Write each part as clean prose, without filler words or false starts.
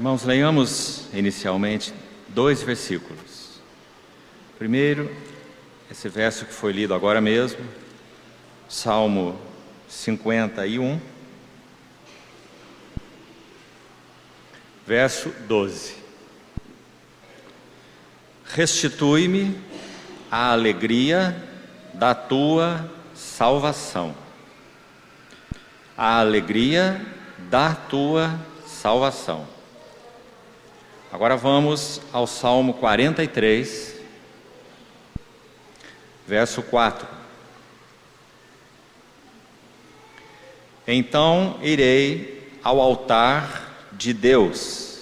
Irmãos, leiamos inicialmente 2 versículos. Primeiro, esse verso que foi lido agora mesmo, Salmo 51, verso 12. Restitui-me a alegria da tua salvação. A alegria da tua salvação. Agora vamos ao Salmo 43, verso 4. Então irei ao altar de Deus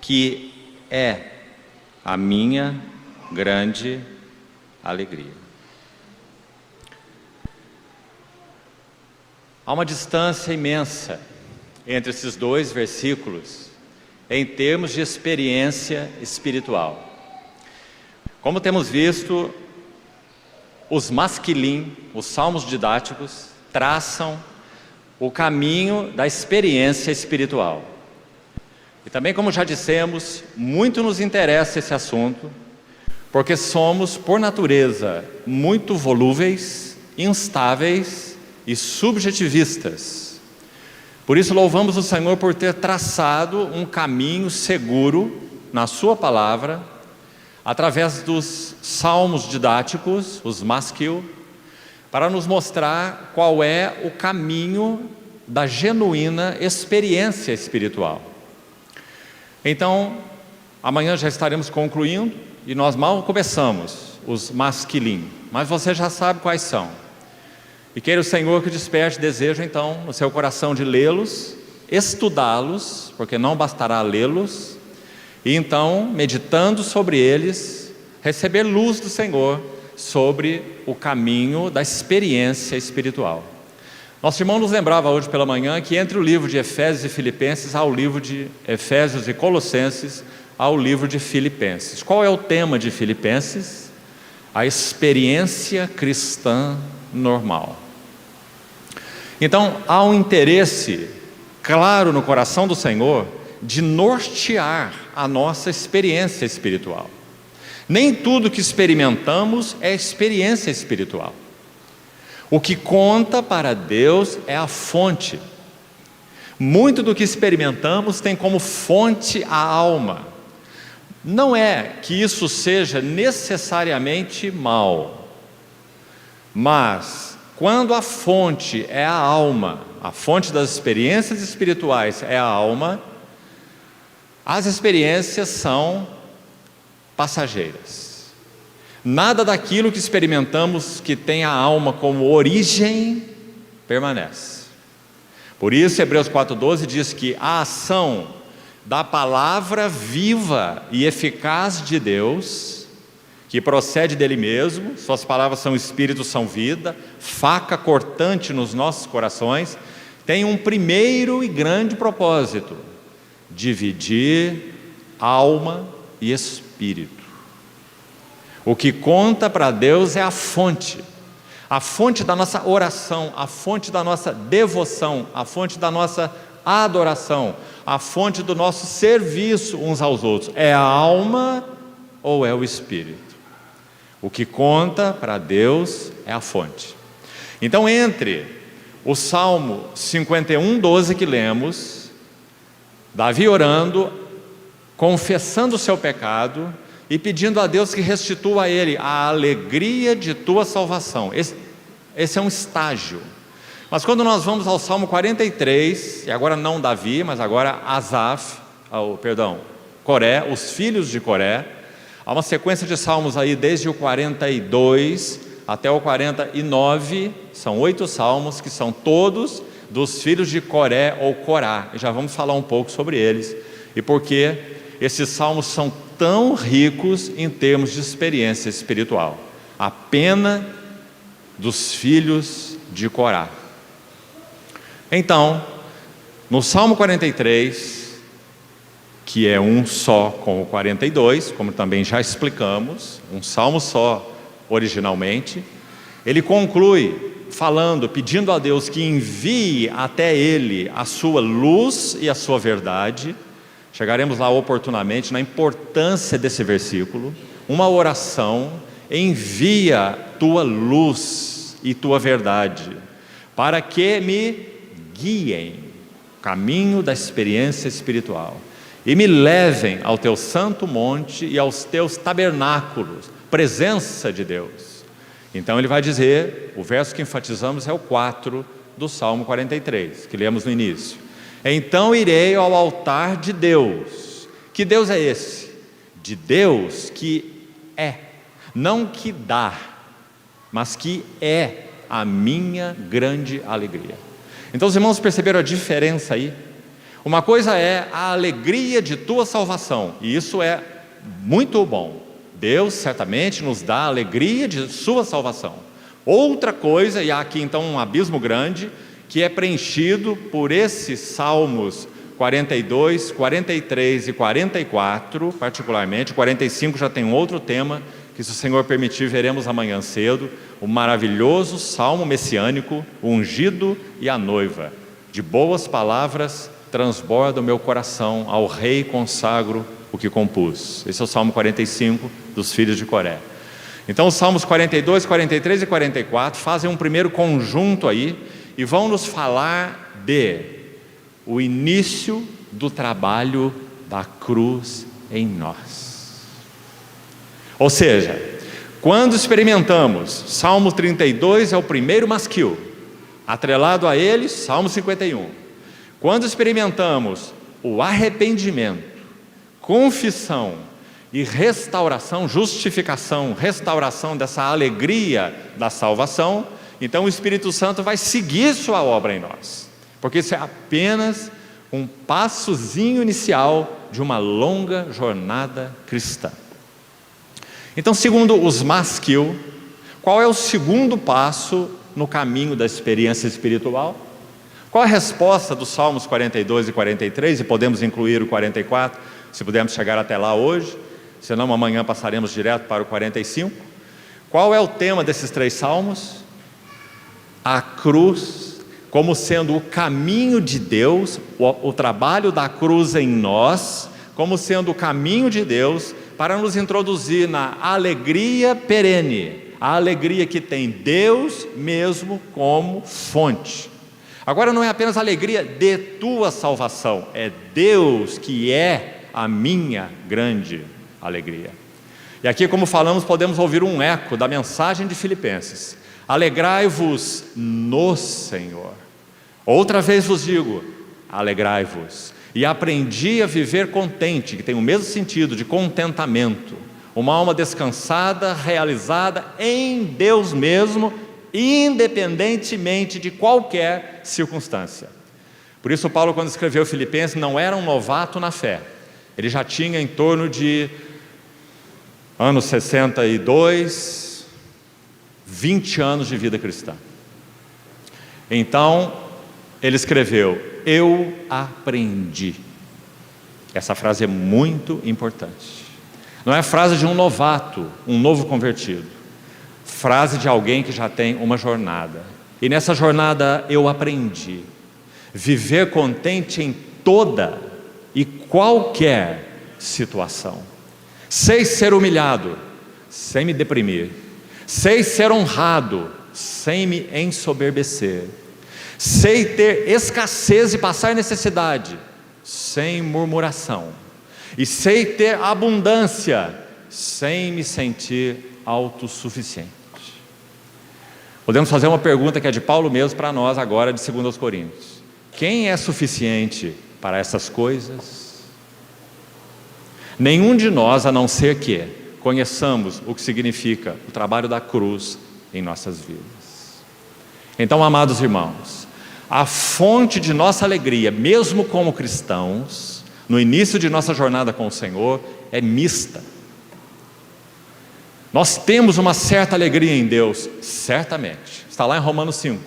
que é a minha grande alegria. Há uma distância imensa entre esses 2 versículos em termos de experiência espiritual. Como temos visto, os masquilim, os salmos didáticos, traçam o caminho da experiência espiritual. E também, como já dissemos, muito nos interessa esse assunto, porque somos, por natureza, muito volúveis, instáveis e subjetivistas. Por isso louvamos o Senhor por ter traçado um caminho seguro na sua palavra, através dos salmos didáticos, os maskil, para nos mostrar qual é o caminho da genuína experiência espiritual. Então, amanhã já estaremos concluindo, e nós mal começamos os masquilim, mas você já sabe quais são. E queira o Senhor que desperte desejo então no seu coração de lê-los, estudá-los, porque não bastará lê-los, e então, meditando sobre eles, receber luz do Senhor sobre o caminho da experiência espiritual. Nosso irmão nos lembrava hoje pela manhã que entre o livro de Efésios e Filipenses há o livro de Efésios e Colossenses, há o livro de Filipenses. Qual é o tema de Filipenses? A experiência cristã normal. Então, há um interesse claro no coração do Senhor de nortear a nossa experiência espiritual. Nem tudo que experimentamos é experiência espiritual. O que conta para Deus é a fonte. Muito do que experimentamos tem como fonte a alma. Não é que isso seja necessariamente mal, mas quando a fonte é a alma, a fonte das experiências espirituais é a alma, as experiências são passageiras. Nada daquilo que experimentamos que tem a alma como origem permanece. Por isso Hebreus 4,12 diz que a ação da palavra viva e eficaz de Deus, que procede dele mesmo, suas palavras são espírito, são vida, faca cortante nos nossos corações, tem um primeiro e grande propósito: dividir alma e espírito. O que conta para Deus é a fonte da nossa oração, a fonte da nossa devoção, a fonte da nossa adoração, a fonte do nosso serviço uns aos outros. É a alma ou é o espírito? O que conta para Deus é a fonte. Então, entre o Salmo 51:12 que lemos, Davi orando, confessando o seu pecado e pedindo a Deus que restitua a ele a alegria de tua salvação. Esse é um estágio. Mas quando nós vamos ao Salmo 43, e agora não Davi, mas agora Coré, os filhos de Coré, há uma sequência de salmos aí desde o 42 até o 49, são 8 salmos que são todos dos filhos de Coré ou Corá, e já vamos falar um pouco sobre eles, e porque esses salmos são tão ricos em termos de experiência espiritual. A pena dos filhos de Corá. Então, no Salmo 43, que é um só com o 42, como também já explicamos, um salmo só originalmente, ele conclui falando, pedindo a Deus que envie até ele a sua luz e a sua verdade. Chegaremos lá oportunamente na importância desse versículo. Uma oração: envia tua luz e tua verdade, para que me guiem o caminho da experiência espiritual e me levem ao teu santo monte e aos teus tabernáculos, presença de Deus. Então ele vai dizer, o verso que enfatizamos é o 4 do Salmo 43, que lemos no início. Então irei ao altar de Deus. Que Deus é esse? De Deus que é, não que dá, mas que é a minha grande alegria. Então os irmãos perceberam a diferença aí? Uma coisa é a alegria de tua salvação, e isso é muito bom. Deus certamente nos dá a alegria de sua salvação. Outra coisa, e há aqui então um abismo grande, que é preenchido por esses Salmos 42, 43 e 44, particularmente. 45 já tem um outro tema, que se o Senhor permitir veremos amanhã cedo, o maravilhoso Salmo messiânico, o ungido e a noiva. De boas palavras transborda o meu coração, ao rei consagro o que compus. Esse é o Salmo 45 dos filhos de Coré. Então os Salmos 42, 43 e 44 fazem um primeiro conjunto aí, e vão nos falar de o início do trabalho da cruz em nós. Ou seja, quando experimentamos, Salmo 32 é o primeiro masquil, atrelado a ele, Salmo 51. Quando experimentamos o arrependimento, confissão e restauração, justificação, restauração dessa alegria da salvação, então o Espírito Santo vai seguir sua obra em nós, porque isso é apenas um passozinho inicial de uma longa jornada cristã. Então, segundo os Maskil, qual é o segundo passo no caminho da experiência espiritual? Qual a resposta dos Salmos 42 e 43, e podemos incluir o 44, se pudermos chegar até lá hoje, senão amanhã passaremos direto para o 45. Qual é o tema desses 3 salmos? A cruz como sendo o caminho de Deus, o trabalho da cruz em nós, como sendo o caminho de Deus para nos introduzir na alegria perene, a alegria que tem Deus mesmo como fonte. Agora não é apenas a alegria de tua salvação, é Deus que é a minha grande alegria. E aqui, como falamos, podemos ouvir um eco da mensagem de Filipenses: alegrai-vos no Senhor. Outra vez vos digo, alegrai-vos. E aprendi a viver contente, que tem o mesmo sentido de contentamento, uma alma descansada, realizada em Deus mesmo, independentemente de qualquer circunstância. Por isso Paulo, quando escreveu Filipenses, não era um novato na fé. Ele já tinha em torno de anos 62, 20 anos de vida cristã. Então ele escreveu: eu aprendi. Essa frase é muito importante. Não é a frase de um novato, um novo convertido, frase de alguém que já tem uma jornada. E nessa jornada eu aprendi viver contente em toda e qualquer situação. Sei ser humilhado sem me deprimir, sei ser honrado sem me ensoberbecer, sei ter escassez e passar necessidade sem murmuração, e sei ter abundância sem me sentir autossuficiente. Podemos fazer uma pergunta que é de Paulo mesmo para nós agora, de 2 Coríntios: quem é suficiente para essas coisas? Nenhum de nós, a não ser que conheçamos o que significa o trabalho da cruz em nossas vidas. Então, amados irmãos, a fonte de nossa alegria, mesmo como cristãos, no início de nossa jornada com o Senhor, é mista. Nós temos uma certa alegria em Deus, certamente, está lá em Romanos 5.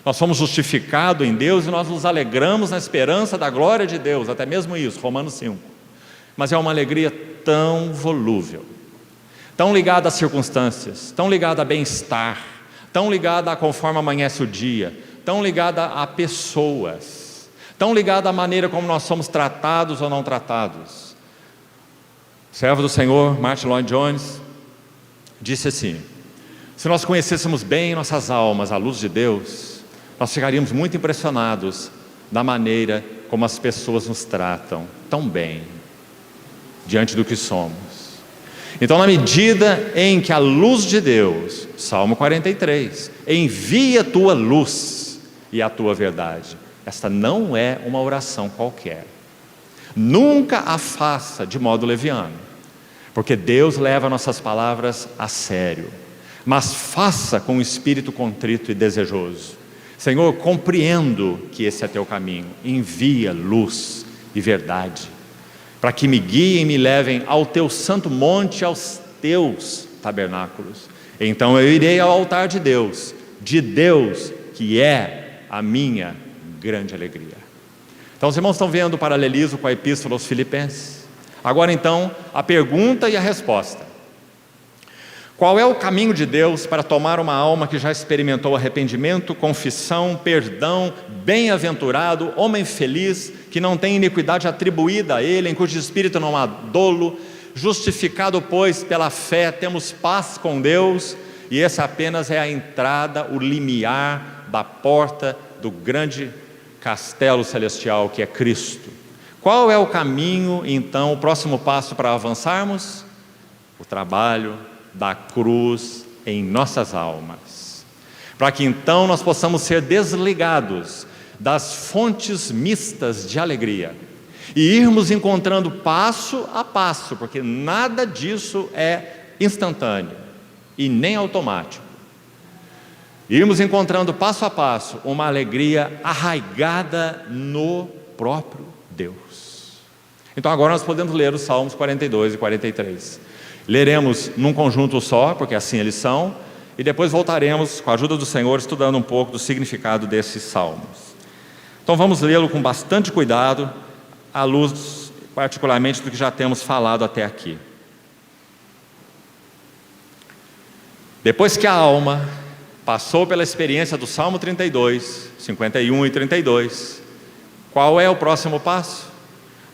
Nós fomos justificados em Deus e nós nos alegramos na esperança da glória de Deus, até mesmo isso, Romanos 5. Mas é uma alegria tão volúvel, tão ligada às circunstâncias, tão ligada a bem-estar, tão ligada a conforme amanhece o dia, tão ligada a pessoas, tão ligada à maneira como nós somos tratados ou não tratados. O servo do Senhor, Martin Lloyd-Jones, disse assim: se nós conhecêssemos bem nossas almas à luz de Deus, nós ficaríamos muito impressionados da maneira como as pessoas nos tratam tão bem diante do que somos. Então, na medida em que a luz de Deus, Salmo 43, envia a tua luz e a tua verdade, esta não é uma oração qualquer. Nunca a faça de modo leviano, porque Deus leva nossas palavras a sério, mas faça com um espírito contrito e desejoso. Senhor, compreendo que esse é teu caminho, envia luz e verdade, para que me guiem e me levem ao teu santo monte, aos teus tabernáculos. Então eu irei ao altar de Deus que é a minha grande alegria. Então os irmãos estão vendo o paralelismo com a epístola aos Filipenses? Agora então, a pergunta e a resposta. Qual é o caminho de Deus para tomar uma alma que já experimentou arrependimento, confissão, perdão, bem-aventurado, homem feliz, que não tem iniquidade atribuída a ele, em cujo espírito não há dolo, justificado, pois, pela fé, temos paz com Deus, e essa apenas é a entrada, o limiar da porta do grande castelo celestial que é Cristo. Qual é o caminho, então, o próximo passo para avançarmos? O trabalho da cruz em nossas almas, para que então nós possamos ser desligados das fontes mistas de alegria e irmos encontrando passo a passo, porque nada disso é instantâneo e nem automático. Irmos encontrando passo a passo uma alegria arraigada no próprio Deus. Então agora nós podemos ler os Salmos 42 e 43. Leremos num conjunto só, porque assim eles são, e depois voltaremos, com a ajuda do Senhor, estudando um pouco do significado desses salmos. Então vamos lê-lo com bastante cuidado, à luz particularmente do que já temos falado até aqui. Depois que a alma passou pela experiência do Salmo 32, 51 e 32, qual é o próximo passo?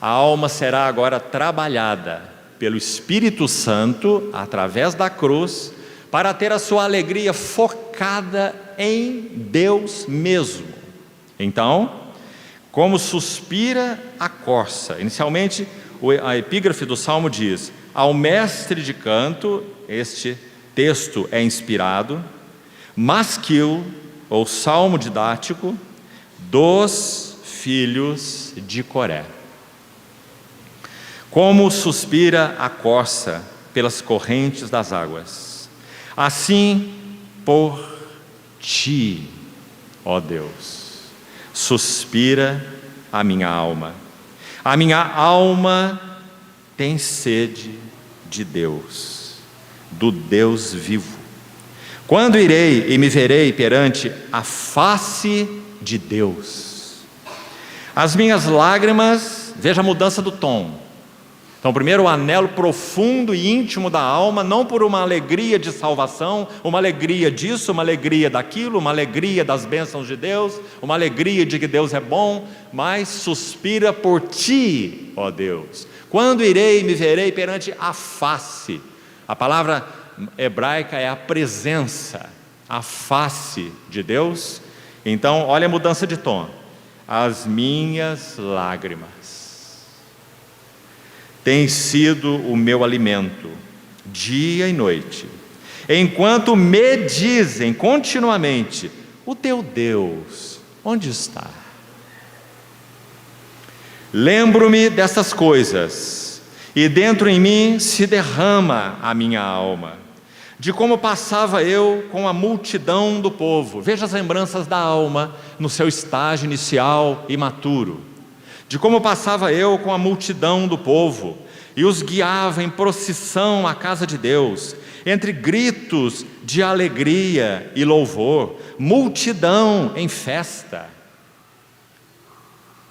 A alma será agora trabalhada pelo Espírito Santo, através da cruz, para ter a sua alegria focada em Deus mesmo. Então, como suspira a corça, inicialmente a epígrafe do Salmo diz: ao mestre de canto, este texto é inspirado, masquil, ou salmo didático, dos filhos de Coré. Como suspira a corça pelas correntes das águas, assim por ti, ó Deus, suspira a minha alma. A minha alma tem sede de Deus, do Deus vivo. Quando irei e me verei perante a face de Deus? As minhas lágrimas, veja a mudança do tom. Então, primeiro, o anelo profundo e íntimo da alma, não por uma alegria de salvação, uma alegria disso, uma alegria daquilo, uma alegria das bênçãos de Deus, uma alegria de que Deus é bom, mas suspira por ti, ó Deus. Quando irei e me verei perante a face? A palavra hebraica é a presença, a face de Deus. Então, olha a mudança de tom. As minhas lágrimas tem sido o meu alimento, dia e noite, enquanto me dizem continuamente: o teu Deus, onde está? Lembro-me dessas coisas, e dentro em mim se derrama a minha alma, de como passava eu com a multidão do povo. Veja as lembranças da alma no seu estágio inicial e maturo. De como passava eu com a multidão do povo, e os guiava em procissão à casa de Deus, entre gritos de alegria e louvor, multidão em festa.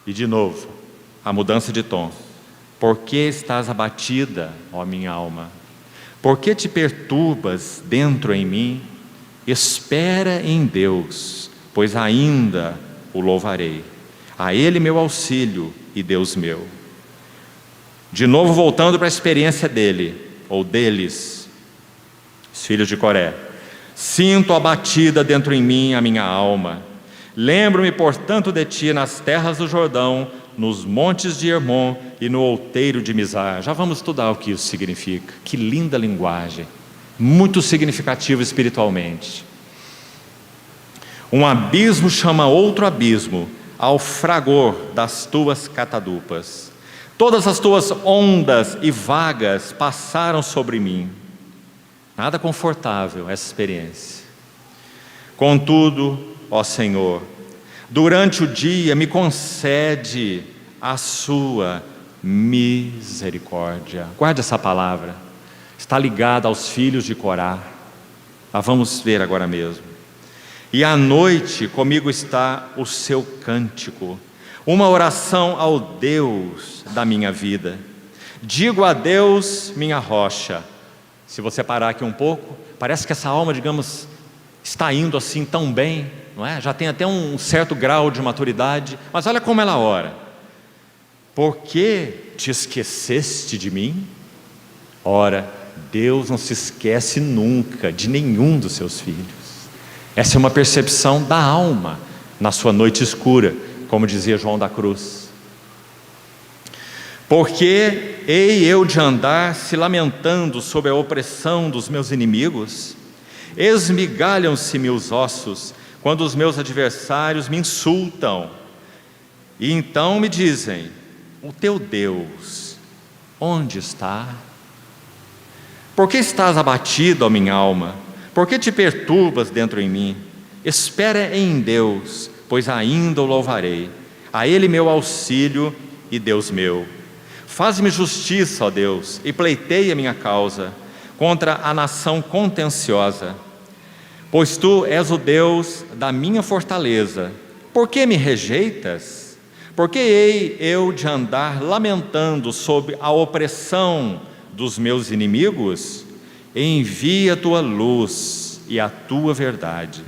E de novo, a mudança de tom. Por que estás abatida, ó minha alma? Por que te perturbas dentro em mim? espera em Deus, pois ainda o louvarei. A Ele meu auxílio e Deus meu. De novo voltando para a experiência dele, ou deles, os filhos de Coré. Sinto abatida dentro em mim a minha alma. Lembro-me, portanto, de ti nas terras do Jordão, nos montes de Hermon e no outeiro de Mizar. Já vamos estudar o que isso significa. Que linda linguagem, muito significativo espiritualmente. Um abismo chama outro abismo, ao fragor das tuas catadupas. Todas as tuas ondas e vagas passaram sobre mim. Nada confortável essa experiência. Contudo, ó Senhor, durante o dia me concede a sua misericórdia. Guarde essa palavra, está ligada aos filhos de Corá. Vamos ver agora mesmo. E à noite comigo está o seu cântico, uma oração ao Deus da minha vida. Digo a Deus, minha rocha. Se você parar aqui um pouco, parece que essa alma, digamos, está indo assim tão bem, não é? Já tem até um certo grau de maturidade, mas olha como ela ora. Por que te esqueceste de mim? Ora, Deus não se esquece nunca de nenhum dos seus filhos. Essa é uma percepção da alma na sua noite escura, como dizia João da Cruz. Porque hei eu de andar se lamentando sob a opressão dos meus inimigos? Esmigalham-se-me os ossos quando os meus adversários me insultam. E então me dizem: o teu Deus, onde está? Por que estás abatido, ó minha alma? Por que te perturbas dentro em mim? Espera em Deus, pois ainda o louvarei. A Ele meu auxílio e Deus meu. Faz-me justiça, ó Deus, e pleiteia minha causa contra a nação contenciosa. Pois Tu és o Deus da minha fortaleza. Por que me rejeitas? Por que hei eu de andar lamentando sob a opressão dos meus inimigos? Envia a Tua luz e a Tua verdade,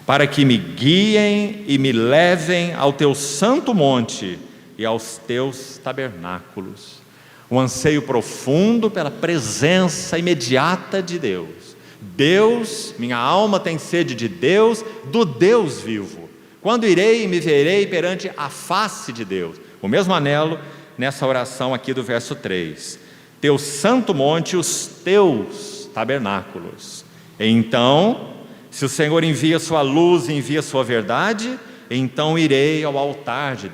para que me guiem e me levem ao Teu santo monte e aos Teus tabernáculos. Um anseio profundo pela presença imediata de Deus. Deus, minha alma tem sede de Deus, do Deus vivo. Quando irei e me verei perante a face de Deus? O mesmo anelo nessa oração aqui do verso 3. Teu santo monte, os Teus tabernáculos. Então, se o Senhor envia sua luz e envia sua verdade, então irei ao altar de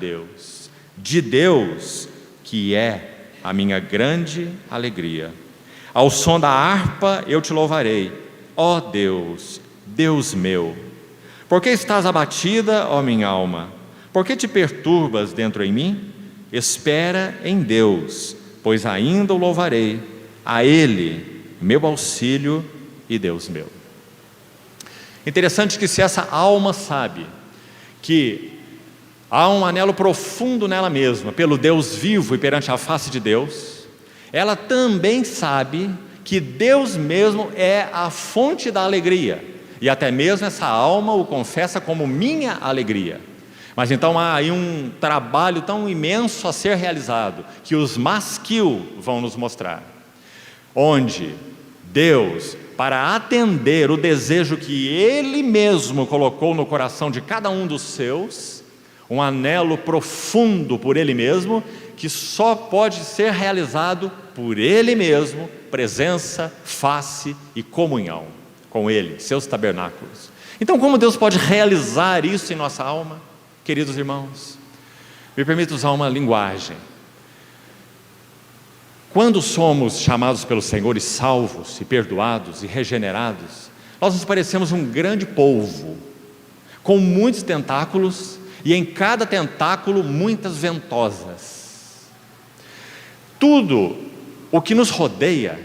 Deus, que é a minha grande alegria. Ao som da harpa eu te louvarei, ó Deus, Deus meu. Por que estás abatida, ó minha alma? Por que te perturbas dentro em mim? Espera em Deus, pois ainda o louvarei, a Ele meu auxílio e Deus meu. Interessante que se essa alma sabe que há um anelo profundo nela mesma, pelo Deus vivo e perante a face de Deus, ela também sabe que Deus mesmo é a fonte da alegria, e até mesmo essa alma o confessa como minha alegria. Mas então há aí um trabalho tão imenso a ser realizado, que os Maskil vão nos mostrar, onde Deus, para atender o desejo que Ele mesmo colocou no coração de cada um dos seus, um anelo profundo por Ele mesmo, que só pode ser realizado por Ele mesmo, presença, face e comunhão com Ele, seus tabernáculos. Então, como Deus pode realizar isso em nossa alma? Queridos irmãos, me permita usar uma linguagem. Quando somos chamados pelo Senhor e salvos, e perdoados, e regenerados, nós nos parecemos um grande polvo, com muitos tentáculos, e em cada tentáculo muitas ventosas. Tudo o que nos rodeia,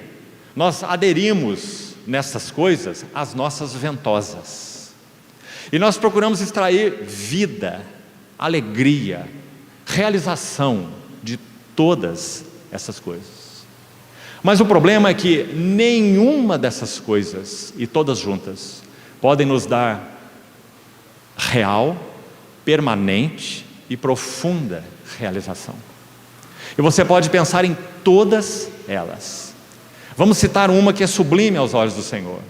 nós aderimos nessas coisas às nossas ventosas. E nós procuramos extrair vida, alegria, realização de todas essas coisas. Mas o problema é que nenhuma dessas coisas, e todas juntas, podem nos dar real, permanente e profunda realização. E você pode pensar em todas elas. Vamos citar uma que é sublime aos olhos do Senhor: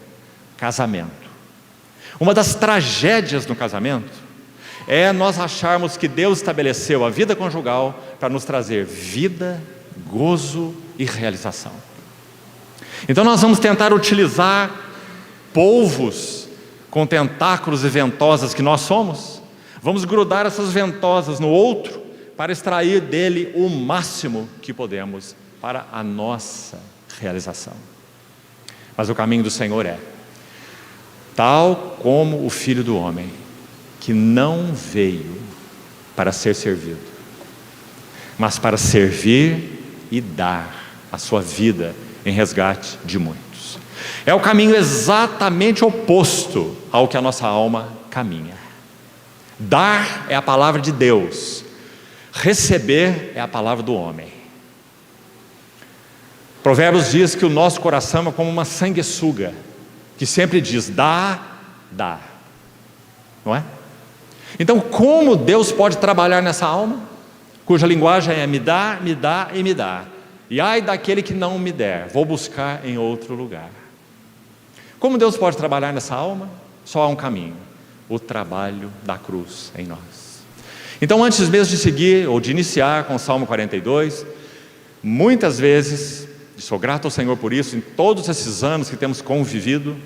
casamento. Uma das tragédias no casamento é nós acharmos que Deus estabeleceu a vida conjugal para nos trazer vida, gozo e realização. Então nós vamos tentar utilizar polvos com tentáculos e ventosas que nós somos, vamos grudar essas ventosas no outro para extrair dele o máximo que podemos para a nossa realização. Mas o caminho do Senhor é: tal como o Filho do Homem, que não veio para ser servido, mas para servir e dar a sua vida em resgate de muitos. É o caminho exatamente oposto ao que a nossa alma caminha. Dar é a palavra de Deus, receber é a palavra do homem. Provérbios diz que o nosso coração é como uma sanguessuga, que sempre diz: dá, dá. Não é? Então, como Deus pode trabalhar nessa alma, cuja linguagem é me dá e me dá, e ai daquele que não me der, vou buscar em outro lugar. Como Deus pode trabalhar nessa alma? Só há um caminho: o trabalho da cruz em nós. Então, antes mesmo de seguir ou de iniciar com o Salmo 42, muitas vezes, e sou grato ao Senhor por isso, em todos esses anos que temos convivido,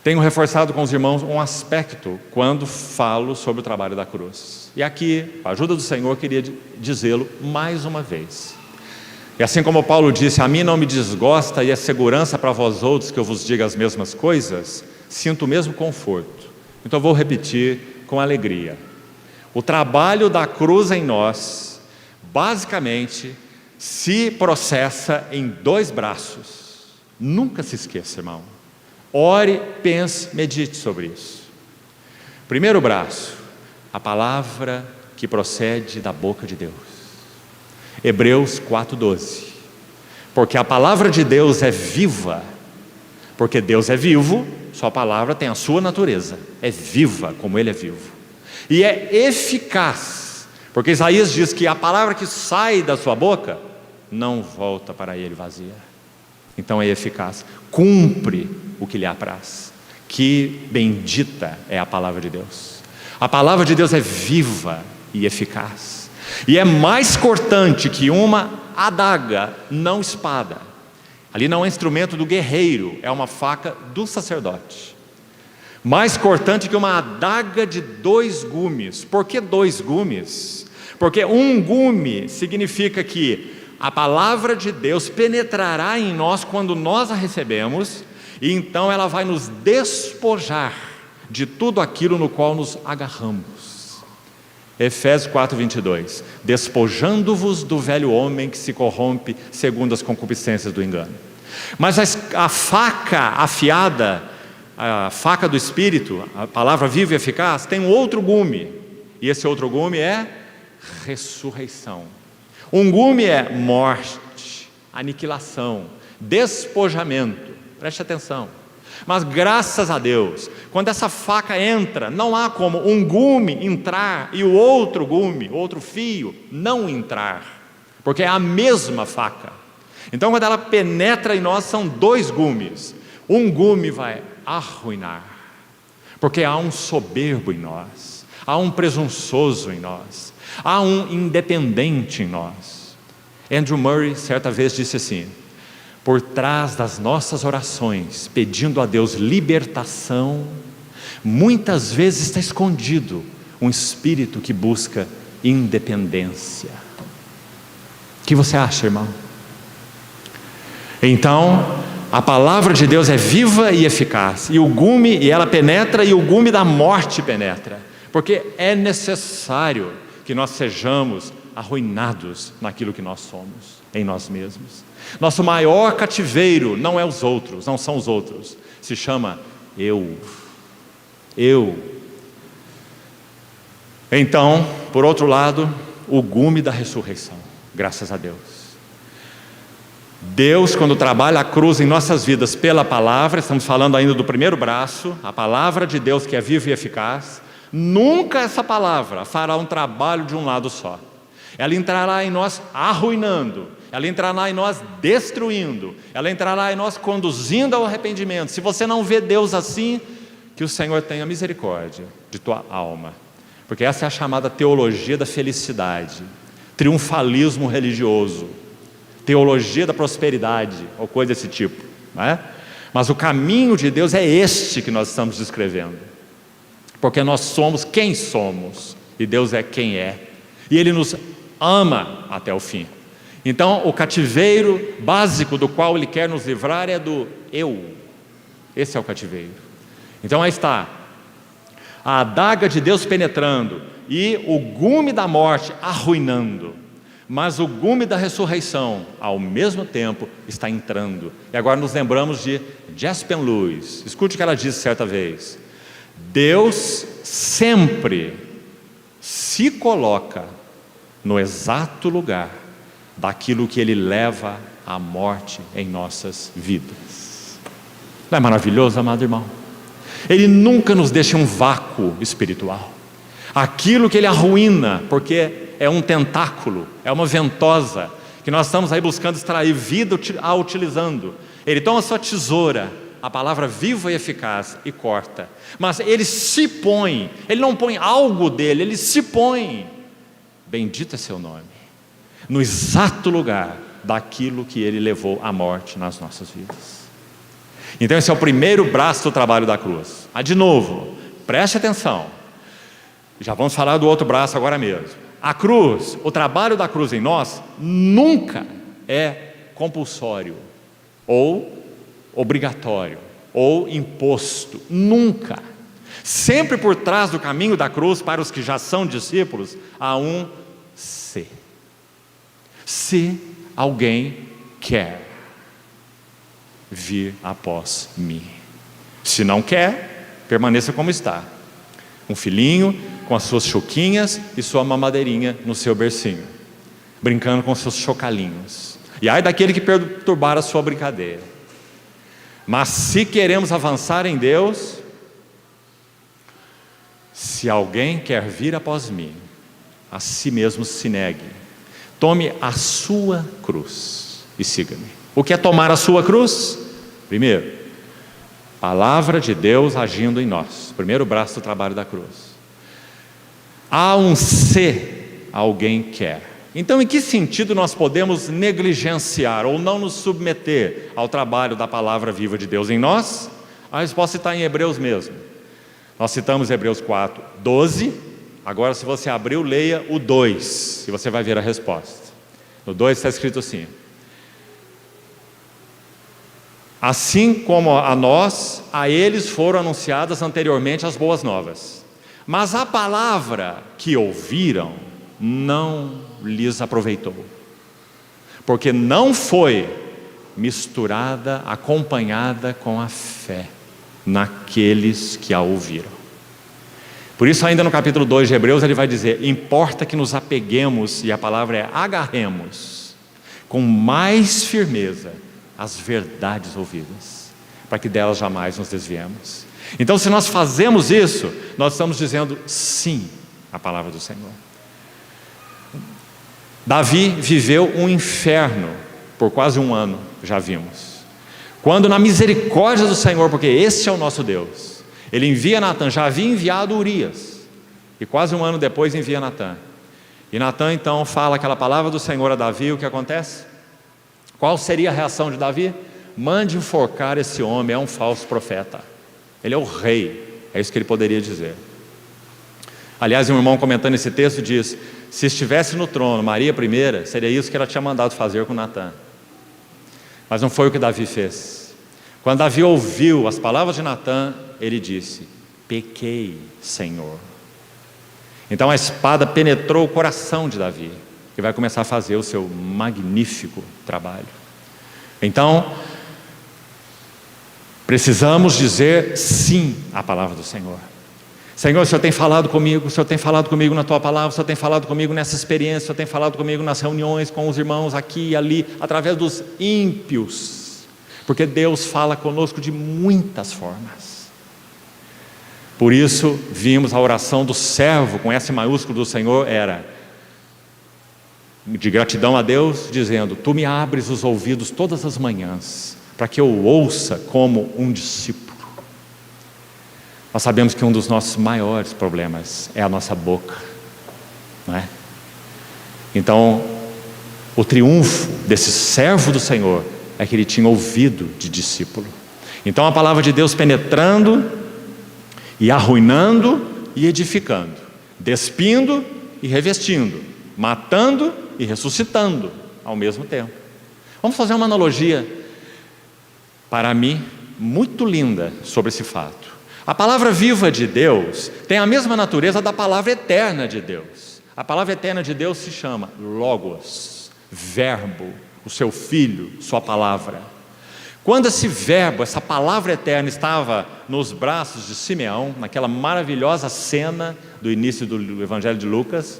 tenho reforçado com os irmãos um aspecto quando falo sobre o trabalho da cruz. E aqui, com a ajuda do Senhor, queria dizê-lo mais uma vez. E assim como Paulo disse: a mim não me desgosta e é segurança para vós outros que eu vos diga as mesmas coisas, sinto o mesmo conforto. Então vou repetir com alegria. O trabalho da cruz em nós, basicamente, se processa em 2 braços. Nunca se esqueça, irmão. Ore, pense, medite sobre isso. Primeiro braço: a palavra que procede da boca de Deus. Hebreus 4:12. Porque a palavra de Deus é viva. Porque Deus é vivo, sua palavra tem a sua natureza. É viva como Ele é vivo. E é eficaz. Porque Isaías diz que a palavra que sai da sua boca não volta para Ele vazia. Então é eficaz. Cumpre o que lhe apraz. Que bendita é a palavra de Deus. A palavra de Deus é viva e eficaz. E é mais cortante que uma adaga, não espada. Ali não é instrumento do guerreiro, é uma faca do sacerdote. Mais cortante que uma adaga de 2 gumes. Por que 2 gumes? Porque um gume significa que a palavra de Deus penetrará em nós quando nós a recebemos, e então ela vai nos despojar de tudo aquilo no qual nos agarramos. Efésios 4:22. Despojando-vos do velho homem que se corrompe segundo as concupiscências do engano. Mas a faca afiada, a faca do Espírito, a palavra viva e eficaz, tem um outro gume, e esse outro gume é ressurreição. Um gume é morte, aniquilação, despojamento. Preste atenção. Mas graças a Deus, quando essa faca entra, não há como um gume entrar e o outro gume, outro fio, não entrar, porque é a mesma faca. Então quando ela penetra em nós, são 2 gumes. Um gume vai arruinar, porque há um soberbo em nós, há um presunçoso em nós, há um independente em nós. Andrew Murray certa vez disse assim: por trás das nossas orações, pedindo a Deus libertação, muitas vezes está escondido um espírito que busca independência. O que você acha, irmão? Então, a palavra de Deus é viva e eficaz, e o gume, e ela penetra, e o gume da morte penetra, porque é necessário que nós sejamos arruinados naquilo que nós somos, em nós mesmos. Nosso maior cativeiro não é os outros, não são os outros, se chama eu. Então, por outro lado, o gume da ressurreição, graças a Deus. Deus, quando trabalha a cruz em nossas vidas pela palavra, estamos falando ainda do primeiro braço, a palavra de Deus que é viva e eficaz, nunca essa palavra fará um trabalho de um lado só. Ela entrará em nós arruinando, ela entrará em nós destruindo, ela entrará em nós conduzindo ao arrependimento. Se você não vê Deus assim, que o Senhor tenha misericórdia de tua alma, porque essa é a chamada teologia da felicidade, triunfalismo religioso, teologia da prosperidade, ou coisa desse tipo, não é? Mas o caminho de Deus é este que nós estamos descrevendo, porque nós somos quem somos, e Deus é quem é, e Ele nos ama até o fim. Então o cativeiro básico do qual Ele quer nos livrar é do eu. Esse é o cativeiro. Então aí está a adaga de Deus penetrando e o gume da morte arruinando, mas o gume da ressurreição ao mesmo tempo está entrando. E agora nos lembramos de Jespen Lewis. Escute o que ela disse certa vez: Deus sempre se coloca no exato lugar daquilo que Ele leva à morte em nossas vidas. Não é maravilhoso, amado irmão? Ele nunca nos deixa um vácuo espiritual. Aquilo que Ele arruína, porque é um tentáculo, é uma ventosa, que nós estamos aí buscando extrair vida utilizando. Ele toma a sua tesoura, a palavra viva e eficaz, e corta. Mas Ele se põe, Ele não põe algo dele, Ele se põe, bendito é seu nome, no exato lugar daquilo que Ele levou à morte nas nossas vidas. Então esse é o primeiro braço do trabalho da cruz. De novo, preste atenção, já vamos falar do outro braço agora mesmo. A cruz, o trabalho da cruz em nós nunca é compulsório, ou obrigatório, ou imposto, nunca. Sempre por trás do caminho da cruz, para os que já são discípulos, há um se. Se alguém quer vir após mim. Se não quer, permaneça como está. Um filhinho com as suas choquinhas e sua mamadeirinha no seu bercinho, brincando com seus chocalinhos. E ai daquele que perturbar a sua brincadeira. Mas se queremos avançar em Deus, se alguém quer vir após mim, a si mesmo se negue, tome a sua cruz e siga-me. O que é tomar a sua cruz? Primeiro, palavra de Deus agindo em nós, primeiro braço do trabalho da cruz. Há um se alguém quer. Então em que sentido nós podemos negligenciar ou não nos submeter ao trabalho da palavra viva de Deus em nós? A resposta está em Hebreus mesmo. Nós citamos Hebreus 4, 12. Agora se você abriu, leia o 2 e você vai ver a resposta. No 2 está escrito assim: assim como a nós, a eles foram anunciadas anteriormente as boas novas, mas a palavra que ouviram não lhes aproveitou, porque não foi misturada, acompanhada com a fé naqueles que a ouviram. Por isso ainda no capítulo 2 de Hebreus ele vai dizer: importa que nos apeguemos, e a palavra é agarremos, com mais firmeza as verdades ouvidas, para que delas jamais nos desviemos. Então se nós fazemos isso, nós estamos dizendo sim à palavra do Senhor. Davi viveu um inferno por quase um ano, já vimos, quando na misericórdia do Senhor, porque esse é o nosso Deus, Ele envia Natã. Já havia enviado Urias, e quase um ano depois envia Natã, e Natã então fala aquela palavra do Senhor a Davi. O que acontece? Qual seria a reação de Davi? Mande enforcar esse homem, é um falso profeta, ele é o rei, é isso que ele poderia dizer. Aliás, um irmão comentando esse texto diz: se estivesse no trono Maria I, seria isso que ela tinha mandado fazer com Natã. Mas não foi o que Davi fez. Quando Davi ouviu as palavras de Natã, ele disse: pequei, Senhor. Então a espada penetrou o coração de Davi, que vai começar a fazer o seu magnífico trabalho. Então precisamos dizer sim à palavra do Senhor. Senhor, o Senhor tem falado comigo, o Senhor tem falado comigo na Tua palavra, o Senhor tem falado comigo nessa experiência, o Senhor tem falado comigo nas reuniões com os irmãos aqui e ali, através dos ímpios, porque Deus fala conosco de muitas formas. Por isso, vimos a oração do servo, com S maiúsculo do Senhor, era de gratidão a Deus, dizendo: Tu me abres os ouvidos todas as manhãs, para que eu ouça como um discípulo. Nós sabemos que um dos nossos maiores problemas é a nossa boca, não é? Então, o triunfo desse servo do Senhor é que ele tinha ouvido de discípulo. Então a palavra de Deus penetrando e arruinando e edificando, despindo e revestindo, matando e ressuscitando ao mesmo tempo. Vamos fazer uma analogia, para mim, muito linda sobre esse fato. A palavra viva de Deus tem a mesma natureza da palavra eterna de Deus. A palavra eterna de Deus se chama Logos, verbo, o seu filho, sua palavra. Quando esse verbo, essa palavra eterna estava nos braços de Simeão, naquela maravilhosa cena do início do Evangelho de Lucas,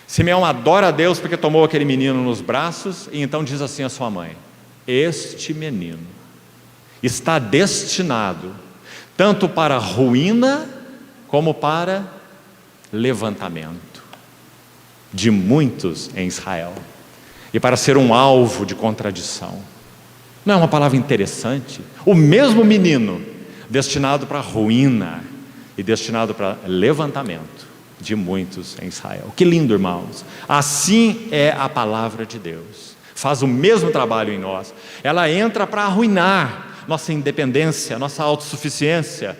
Simeão adora a Deus porque tomou aquele menino nos braços e então diz assim à sua mãe: este menino está destinado tanto para ruína como para levantamento de muitos em Israel, e para ser um alvo de contradição. Não é uma palavra interessante? O mesmo menino destinado para ruína e destinado para levantamento de muitos em Israel. Que lindo, irmãos! Assim é a palavra de Deus, faz o mesmo trabalho em nós. Ela entra para arruinar nossa independência, nossa autossuficiência,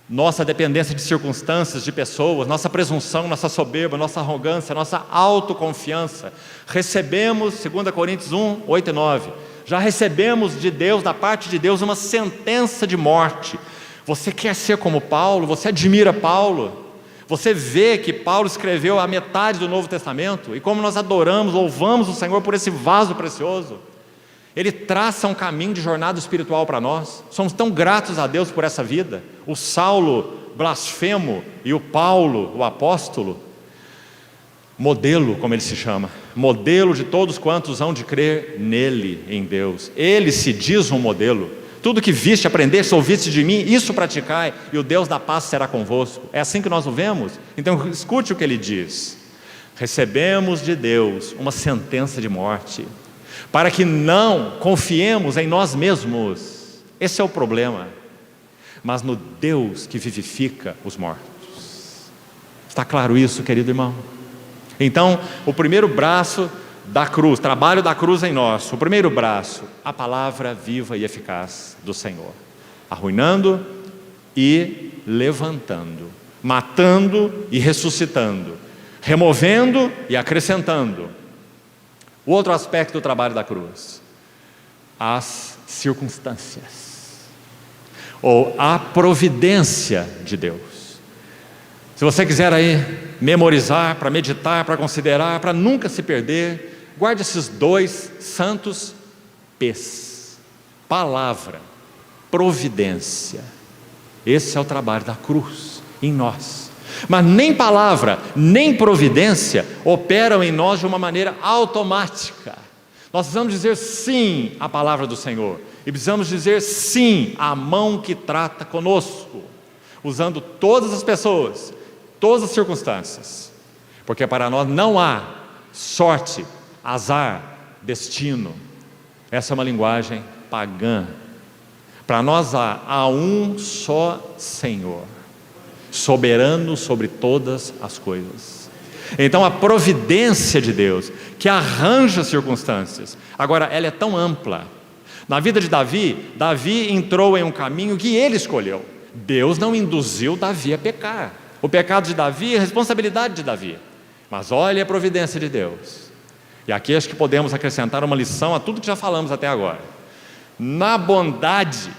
nossa dependência de circunstâncias, de pessoas, nossa presunção, nossa soberba, nossa arrogância, nossa autoconfiança. Recebemos, 2 Coríntios 1, 8 e 9, já recebemos de Deus, da parte de Deus, uma sentença de morte. Você quer ser como Paulo? Você admira Paulo? Você vê que Paulo escreveu a metade do Novo Testamento, e como nós adoramos, louvamos o Senhor por esse vaso precioso. Ele traça um caminho de jornada espiritual para nós. Somos tão gratos a Deus por essa vida. O Saulo blasfemo e o Paulo, o apóstolo, modelo, como ele se chama, modelo de todos quantos hão de crer nele, em Deus. Ele se diz um modelo. Tudo que viste, aprendeste, ouviste de mim, isso praticai, e o Deus da paz será convosco. É assim que nós o vemos? Então escute o que ele diz: recebemos de Deus uma sentença de morte, para que não confiemos em nós mesmos. Esse é o problema. Mas no Deus que vivifica os mortos. Está claro isso, querido irmão? Então, o primeiro braço da cruz, trabalho da cruz em nós, o primeiro braço, a palavra viva e eficaz do Senhor, arruinando e levantando, matando e ressuscitando, removendo e acrescentando. O outro aspecto do trabalho da cruz, as circunstâncias, ou a providência de Deus. Se você quiser aí memorizar, para meditar, para considerar, para nunca se perder, guarde esses dois santos P's: palavra, providência. Esse é o trabalho da cruz em nós. Mas nem palavra, nem providência operam em nós de uma maneira automática. Nós precisamos dizer sim à palavra do Senhor, e precisamos dizer sim à mão que trata conosco, usando todas as pessoas, todas as circunstâncias, porque para nós não há sorte, azar, destino. Essa é uma linguagem pagã. Para nós há um só Senhor, soberano sobre todas as coisas. Então a providência de Deus, que arranja circunstâncias, agora ela é tão ampla. Na vida de Davi, Davi entrou em um caminho que ele escolheu. Deus não induziu Davi a pecar. O pecado de Davi é responsabilidade de Davi. Mas olha a providência de Deus. E aqui acho que podemos acrescentar uma lição a tudo que já falamos até agora. Na bondade,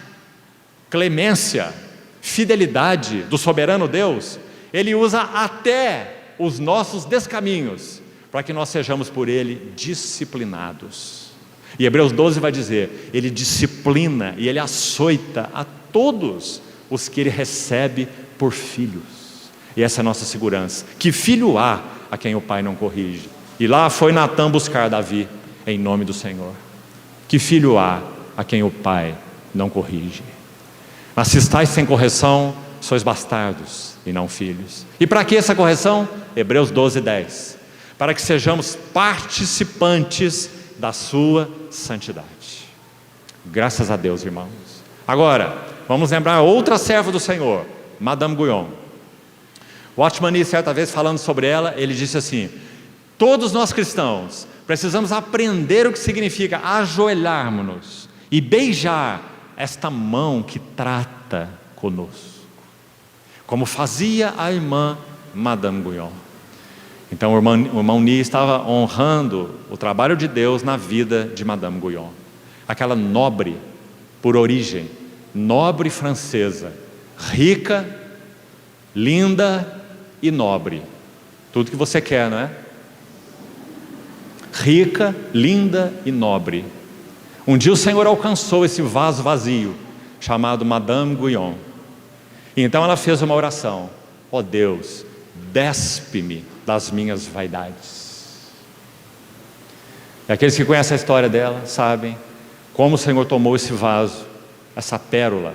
clemência, fidelidade do soberano Deus, Ele usa até os nossos descaminhos, para que nós sejamos por Ele disciplinados. E Hebreus 12 vai dizer: Ele disciplina e Ele açoita a todos os que Ele recebe por filhos. E essa é a nossa segurança. Que filho há a quem o pai não corrige? E lá foi Natã buscar Davi, em nome do Senhor. Que filho há a quem o pai não corrige? Mas se estáis sem correção, sois bastardos e não filhos. E para que essa correção? Hebreus 12:10. Para que sejamos participantes da sua santidade. Graças a Deus, irmãos. Agora, vamos lembrar outra serva do Senhor, Madame Guyon. Watchman Nee, certa vez falando sobre ela, ele disse assim: todos nós cristãos precisamos aprender o que significa ajoelharmos-nos e beijar esta mão que trata conosco, como fazia a irmã Madame Guyon. Então o irmão Nee estava honrando o trabalho de Deus na vida de Madame Guyon, aquela nobre por origem, nobre francesa, rica, linda e nobre, tudo que você quer, não é? Rica, linda e nobre. Um dia o Senhor alcançou esse vaso vazio, chamado Madame Guyon, e então ela fez uma oração: ó Deus, despe-me das minhas vaidades. E aqueles que conhecem a história dela sabem como o Senhor tomou esse vaso, essa pérola,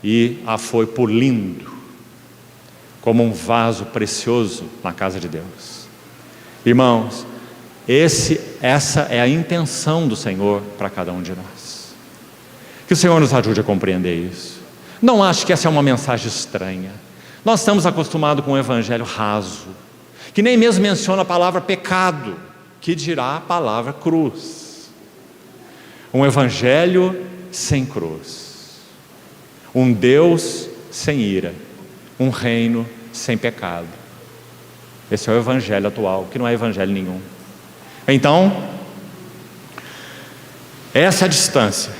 e a foi polindo como um vaso precioso na casa de Deus. Irmãos, essa é a intenção do Senhor para cada um de nós. Que o Senhor nos ajude a compreender isso. Não acho que essa é uma mensagem estranha. Nós estamos acostumados com um evangelho raso, que nem mesmo menciona a palavra pecado, que dirá a palavra cruz. Um evangelho sem cruz, um Deus sem ira, um reino sem pecado. Esse é o evangelho atual, que não é evangelho nenhum. Então, essa é a distância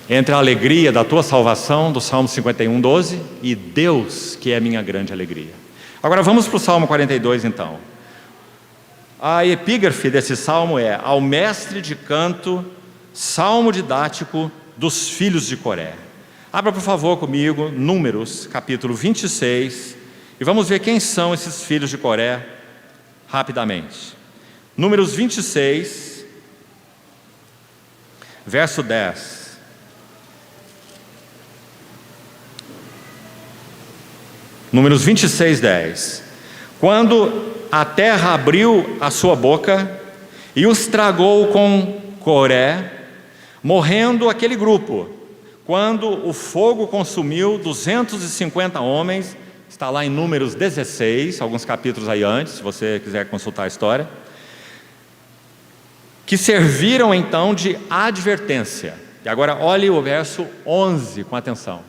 entre a alegria da tua salvação, do Salmo 51:12, e Deus, que é a minha grande alegria. Agora vamos para o Salmo 42 então. A epígrafe desse salmo é: ao mestre de canto, salmo didático dos filhos de Coré. Abra por favor comigo Números capítulo 26 e vamos ver quem são esses filhos de Coré rapidamente. Números 26, verso 10. Números 26, 10. Quando a terra abriu a sua boca e os tragou com Coré, morrendo aquele grupo, quando o fogo consumiu 250 homens, está lá em Números 16, alguns capítulos aí antes, se você quiser consultar a história, que serviram então de advertência. E agora olhe o verso 11 com atenção.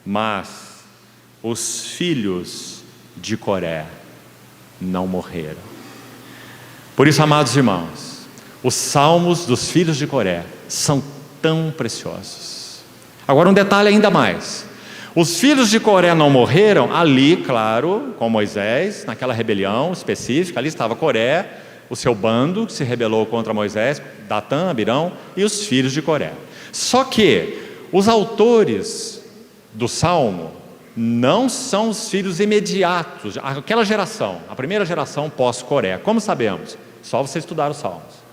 Mas os filhos de Coré não morreram. Por isso, amados irmãos, os salmos dos filhos de Coré são tão preciosos. Agora um detalhe ainda mais: os filhos de Coré não morreram ali, claro, com Moisés, naquela rebelião específica. Ali estava Coré, o seu bando que se rebelou contra Moisés, Datã, Abirão e os filhos de Coré. Só que os autores do salmo não são os filhos imediatos, aquela geração, a primeira geração pós-Coré. Como sabemos? Só você estudar os salmos.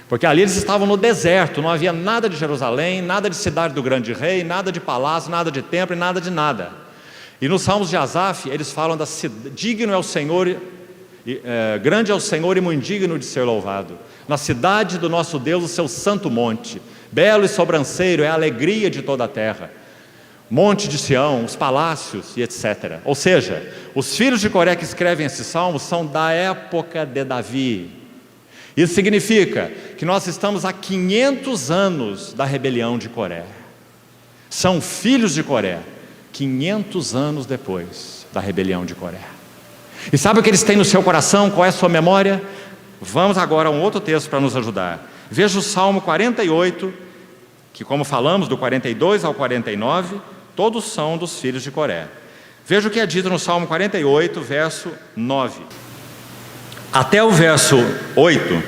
Porque ali eles estavam no deserto, não havia nada de Jerusalém, nada de cidade do grande rei, nada de palácio, nada de templo e nada de nada. E nos salmos de Asaf, eles falam da digno é o Senhor, grande é o Senhor e muito digno de ser louvado. Na cidade do nosso Deus, o seu santo monte, belo e sobranceiro é a alegria de toda a terra. Monte de Sião, os palácios e etc. Ou seja, os filhos de Coré que escrevem esses salmos são da época de Davi. Isso significa que nós estamos há 500 anos da rebelião de Coré. São filhos de Coré, 500 anos depois da rebelião de Coré. E sabe o que eles têm no seu coração? Qual é a sua memória? Vamos agora a um outro texto para nos ajudar. Veja o Salmo 48, que, como falamos, do 42 ao 49, todos são dos filhos de Coré. Veja o que é dito no Salmo 48, verso 9. Até o verso 8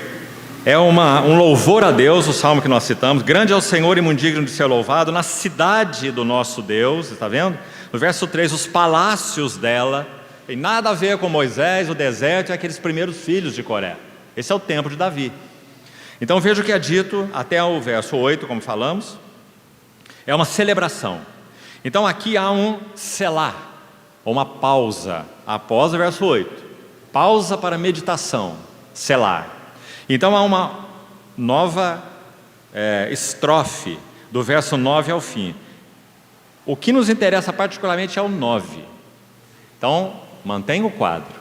é um louvor a Deus, o salmo que nós citamos. Grande é o Senhor e muito digno de ser louvado na cidade do nosso Deus, está vendo? No verso 3, os palácios dela tem nada a ver com Moisés, o deserto e aqueles primeiros filhos de Coré. Esse é o tempo de Davi. Então veja o que é dito até o verso 8, como falamos, é uma celebração. Então aqui há um selá, uma pausa, após o verso 8, pausa para meditação, selá. Então há uma nova estrofe, do verso 9 ao fim. O que nos interessa particularmente é o 9. Então, mantenha o quadro.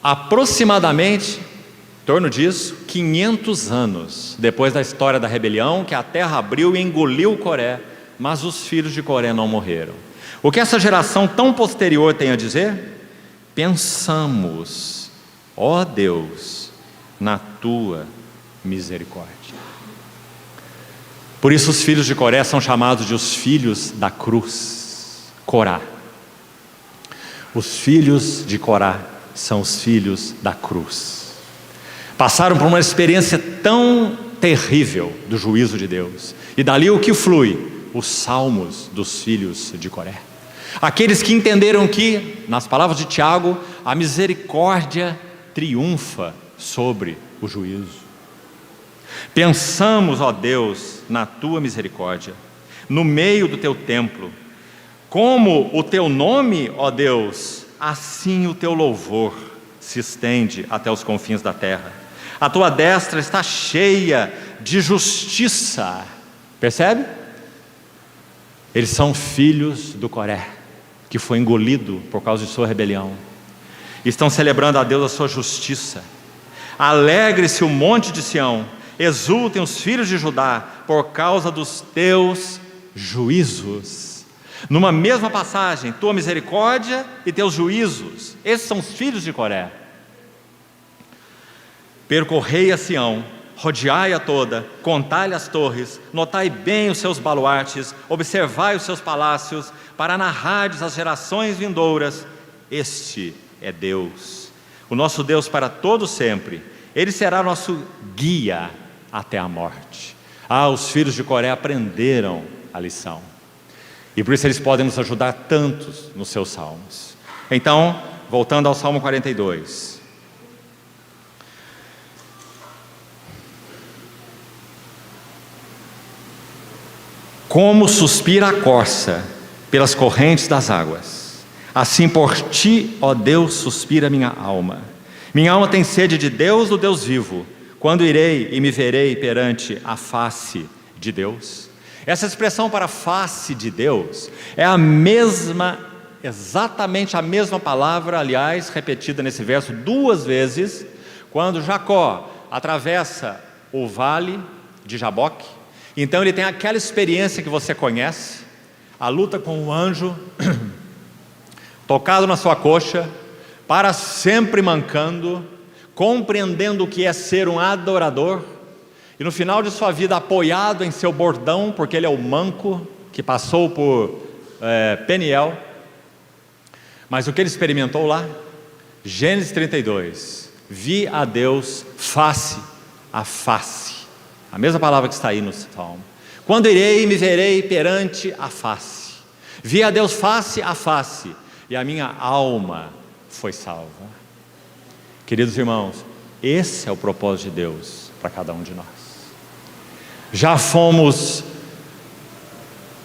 Aproximadamente, em torno disso, 500 anos depois da história da rebelião, que a terra abriu e engoliu Coré, mas os filhos de Coré não morreram. O que essa geração tão posterior tem a dizer? Pensamos, ó Deus, na tua misericórdia. Por isso os filhos de Coré são chamados de os filhos da cruz, Corá. Os filhos de Corá são os filhos da cruz. Passaram por uma experiência tão terrível do juízo de Deus. E dali o que flui? Os salmos dos filhos de Coré. Aqueles que entenderam que, nas palavras de Tiago, a misericórdia triunfa sobre o juízo. Pensamos, ó Deus, na tua misericórdia, no meio do teu templo. Como o teu nome, ó Deus, assim o teu louvor se estende até os confins da terra. A tua destra está cheia de justiça. Percebe? Eles são filhos do Coré, que foi engolido por causa de sua rebelião. Estão celebrando a Deus a sua justiça. Alegre-se o monte de Sião, exultem os filhos de Judá por causa dos teus juízos. Numa mesma passagem, tua misericórdia e teus juízos. Esses são os filhos de Coré. Percorrei a Sião, rodeai-a toda, contai-lhe as torres, notai bem os seus baluartes, observai os seus palácios, para narrardes às gerações vindouras: este é Deus, o nosso Deus para todo sempre. Ele será nosso guia até a morte. Os filhos de Coré aprenderam a lição, e por isso eles podem nos ajudar tantos nos seus salmos. Então, voltando ao Salmo 42. Como suspira a corça pelas correntes das águas, assim por ti, ó Deus, suspira minha alma. Minha alma tem sede de Deus, do Deus vivo. Quando irei e me verei perante a face de Deus? Essa expressão para face de Deus é a mesma, exatamente a mesma palavra, aliás, repetida nesse verso 2 vezes, quando Jacó atravessa o vale de Jaboque. Então ele tem aquela experiência que você conhece, a luta com o anjo, tocado na sua coxa, para sempre mancando, compreendendo o que é ser um adorador, e no final de sua vida apoiado em seu bordão, porque ele é o manco que passou por Peniel. Mas o que ele experimentou lá? Gênesis 32, vi a Deus face a face, a mesma palavra que está aí no Salmo. Quando irei e me verei perante a face, vi a Deus face a face, e a minha alma foi salva. Queridos irmãos, esse é o propósito de Deus para cada um de nós. Já fomos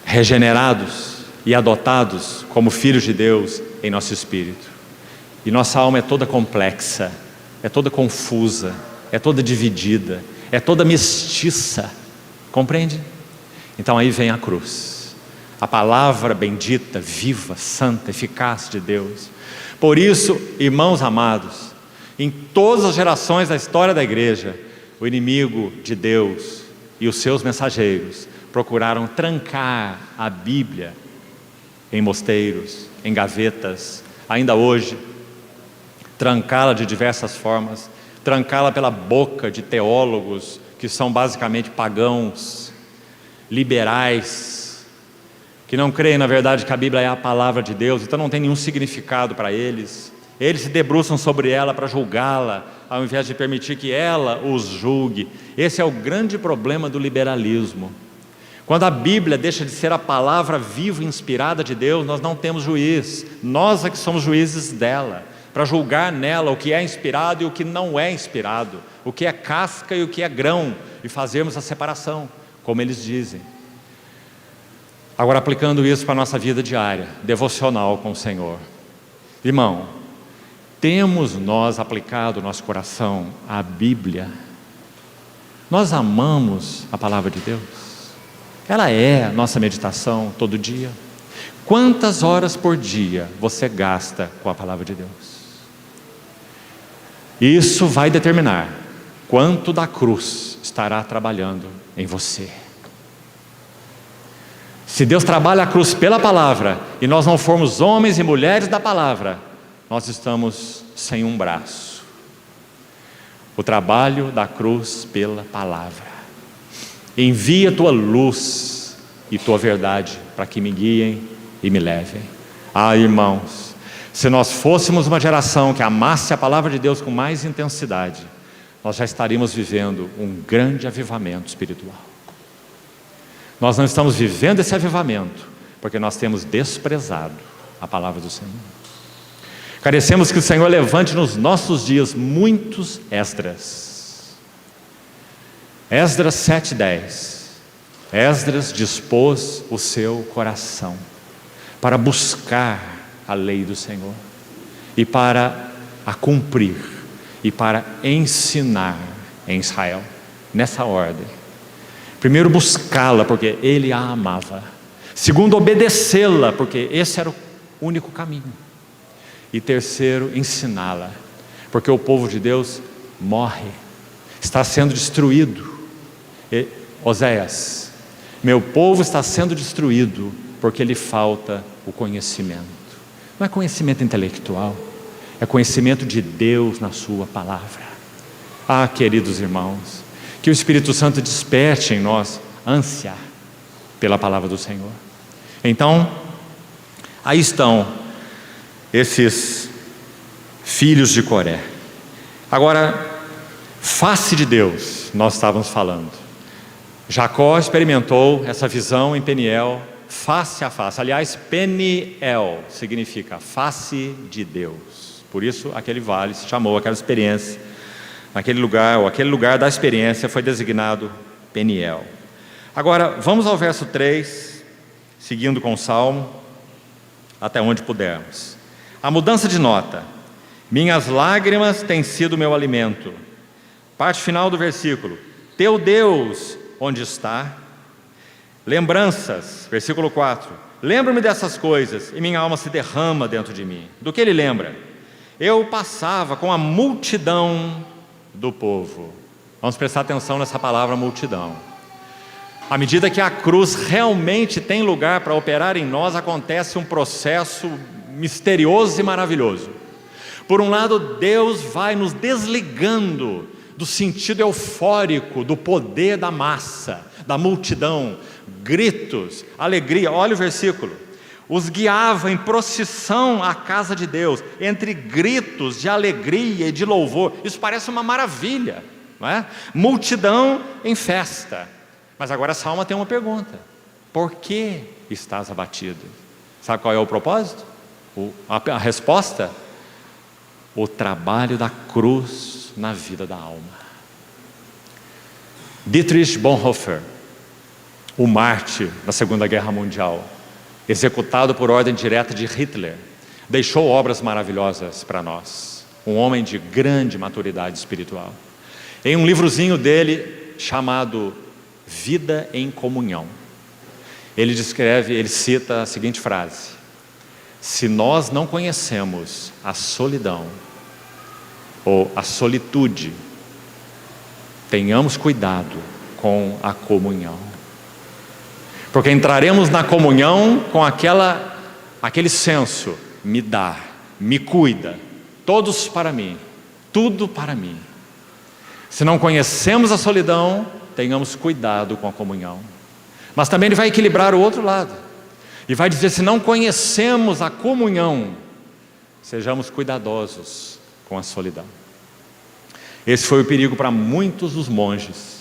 regenerados e adotados como filhos de Deus em nosso espírito, e nossa alma é toda complexa, é toda confusa, é toda dividida, é toda mestiça, compreende? Então aí vem a cruz, a palavra bendita, viva, santa, eficaz de Deus. Por isso, irmãos amados, em todas as gerações da história da igreja, o inimigo de Deus e os seus mensageiros procuraram trancar a Bíblia em mosteiros, em gavetas, ainda hoje, trancá-la de diversas formas, trancá-la pela boca de teólogos que são basicamente pagãos, liberais, que não creem na verdade que a Bíblia é a palavra de Deus, então não tem nenhum significado para eles. Eles se debruçam sobre ela para julgá-la, ao invés de permitir que ela os julgue. Esse é o grande problema do liberalismo. Quando a Bíblia deixa de ser a palavra viva e inspirada de Deus, nós não temos juiz. Nós é que somos juízes dela, para julgar nela o que é inspirado e o que não é inspirado, o que é casca e o que é grão, e fazermos a separação, como eles dizem. Agora, aplicando isso para a nossa vida diária, devocional com o Senhor. Irmão, temos nós aplicado o nosso coração à Bíblia? Nós amamos a palavra de Deus? Ela é a nossa meditação todo dia? Quantas horas por dia você gasta com a palavra de Deus? Isso vai determinar quanto da cruz estará trabalhando em você. Se Deus trabalha a cruz pela palavra e nós não formos homens e mulheres da palavra, nós estamos sem um braço. O trabalho da cruz pela palavra. Envia tua luz e tua verdade para que me guiem e me levem. Irmãos, se nós fôssemos uma geração que amasse a palavra de Deus com mais intensidade, nós já estaríamos vivendo um grande avivamento espiritual. Nós não estamos vivendo esse avivamento porque nós temos desprezado a palavra do Senhor. Carecemos que o Senhor levante nos nossos dias muitos Esdras. Esdras 7:10. Esdras dispôs o seu coração para buscar a lei do Senhor e para a cumprir e para ensinar em Israel, nessa ordem. Primeiro, buscá-la porque ele a amava. Segundo, obedecê-la porque esse era o único caminho. E terceiro, ensiná-la, porque o povo de Deus morre, está sendo destruído. Oséias, meu povo está sendo destruído porque lhe falta o conhecimento. Não é conhecimento intelectual, é conhecimento de Deus na sua palavra. Queridos irmãos, que o Espírito Santo desperte em nós ânsia pela palavra do Senhor. Então, aí estão esses filhos de Coré. Agora, face de Deus, nós estávamos falando. Jacó experimentou essa visão em Peniel, face a face. Aliás, Peniel significa face de Deus. Por isso, aquele vale se chamou, aquela experiência, naquele lugar, ou aquele lugar da experiência foi designado Peniel. Agora, vamos ao verso 3, seguindo com o Salmo, até onde pudermos. A mudança de nota. Minhas lágrimas têm sido meu alimento. Parte final do versículo. Teu Deus, onde está? Lembranças, versículo 4. Lembro-me dessas coisas e minha alma se derrama dentro de mim. Do que ele lembra? Eu passava com a multidão do povo. Vamos prestar atenção nessa palavra multidão. À medida que a cruz realmente tem lugar para operar em nós, acontece um processo misterioso e maravilhoso. Por um lado, Deus vai nos desligando do sentido eufórico, do poder da massa, da multidão, gritos, alegria. Olha o versículo. Os guiava em procissão à casa de Deus, entre gritos de alegria e de louvor. Isso parece uma maravilha, não é? Multidão em festa. Mas agora essa alma tem uma pergunta: por que estás abatido? Sabe qual é o propósito? A resposta: o trabalho da cruz na vida da alma. Dietrich Bonhoeffer, o mártir da Segunda Guerra Mundial, executado por ordem direta de Hitler, deixou obras maravilhosas para nós. Um homem de grande maturidade espiritual. Em um livrozinho dele chamado Vida em Comunhão, ele cita a seguinte frase: se nós não conhecemos a solidão ou a solitude, tenhamos cuidado com a comunhão, porque entraremos na comunhão com aquele senso: me dá, me cuida, todos para mim, tudo para mim. Se não conhecemos a solidão, tenhamos cuidado com a comunhão. Mas também ele vai equilibrar o outro lado e vai dizer: se não conhecemos a comunhão, sejamos cuidadosos com a solidão. Esse foi o perigo para muitos dos monges